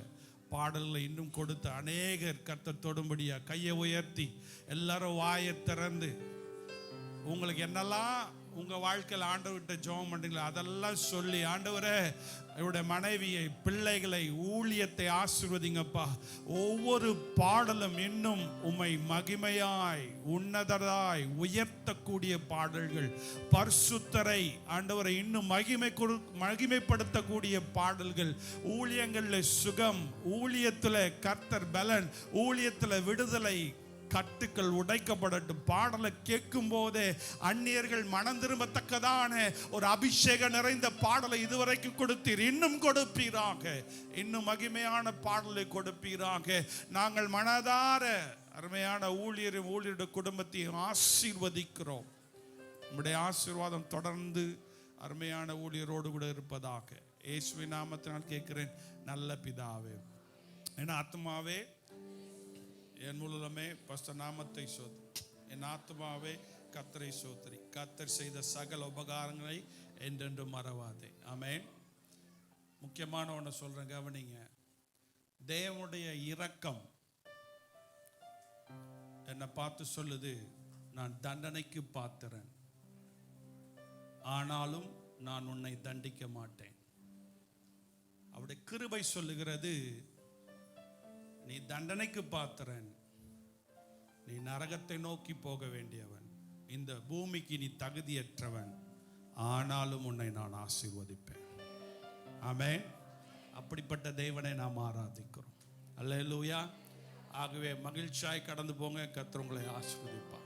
பாடல்களை இன்னும் கொடுத்து அநேகர் கர்த்தர் தொடும்படியா கையை உயர்த்தி எல்லாரும் வாயை திறந்து உங்களுக்கு என்னெல்லாம் உங்கள் வாழ்க்கையில் ஆண்டவர்கிட்ட ஜெபம் பண்ணுறீங்களோ அதெல்லாம் சொல்லி, ஆண்டவரே என்னுடைய மனைவியை, பிள்ளைகளை, ஊழியத்தை ஆசீர்வதிங்கப்பா. ஒவ்வொரு பாடலும் இன்னும் உம்மை மகிமையாய், உன்னதராய் உயர்த்தக்கூடிய பாடல்கள், பரிசுத்தரை ஆண்டவரை இன்னும் மகிமைப்படுத்தக்கூடிய பாடல்கள், ஊழியங்களில் சுகம், ஊழியத்தில் கர்த்தர் பலன், ஊழியத்தில் விடுதலை, கட்டுக்கள் உடைக்கப்படட்டும். பாடலை கேட்கும் போதே அந்நியர்கள் மனம் திரும்பத்தக்கதான ஒரு அபிஷேக நிறைந்த பாடலை இதுவரைக்கும் கொடுத்தீர், இன்னும் கொடுப்பீராக, இன்னும் மகிமையான பாடலை கொடுப்பீராக. நாங்கள் மனதார அருமையான ஊழியரும் ஊழியருடைய குடும்பத்தையும் ஆசீர்வதிக்கிறோம். நம்முடைய ஆசீர்வாதம் தொடர்ந்து அருமையான ஊழியரோடு கூட இருப்பதாக இயேசுவின் நாமத்தினால் கேட்கிறேன் நல்ல பிதாவே. என் ஆத்மாவே என் முழுமே பஸ்த நாமத்தை சோதரி, என் ஆத்மாவே கர்த்தரை சோதரி, கர்த்தர் செய்த சகல உபகாரங்களை என்றென்று மறவாதே. ஆமென். முக்கியமான ஒன்று சொல்றேன், கவனிங்க. தேவனுடைய இரக்கம் என்னை பார்த்து சொல்லுது, நான் தண்டனைக்கு பாத்திரன், ஆனாலும் நான் உன்னை தண்டிக்க மாட்டேன். அவருடைய கிருபை சொல்லுகிறது, நீ தண்டனைக்கு பாத்திரன், நீ நரகத்தை நோக்கி போக வேண்டியவன், இந்த பூமிக்கு நீ தகுதியற்றவன், ஆனாலும் உன்னை நான் ஆசீர்வதிப்பேன். ஆமென். அப்படிப்பட்ட தேவனை நாம் ஆராதிக்கிறோம். அல்லேலூயா. ஆகவே மகிழ்ச்சியாய் கடந்து போங்க. கர்த்தர் உங்களை ஆசீர்வதிப்பார்.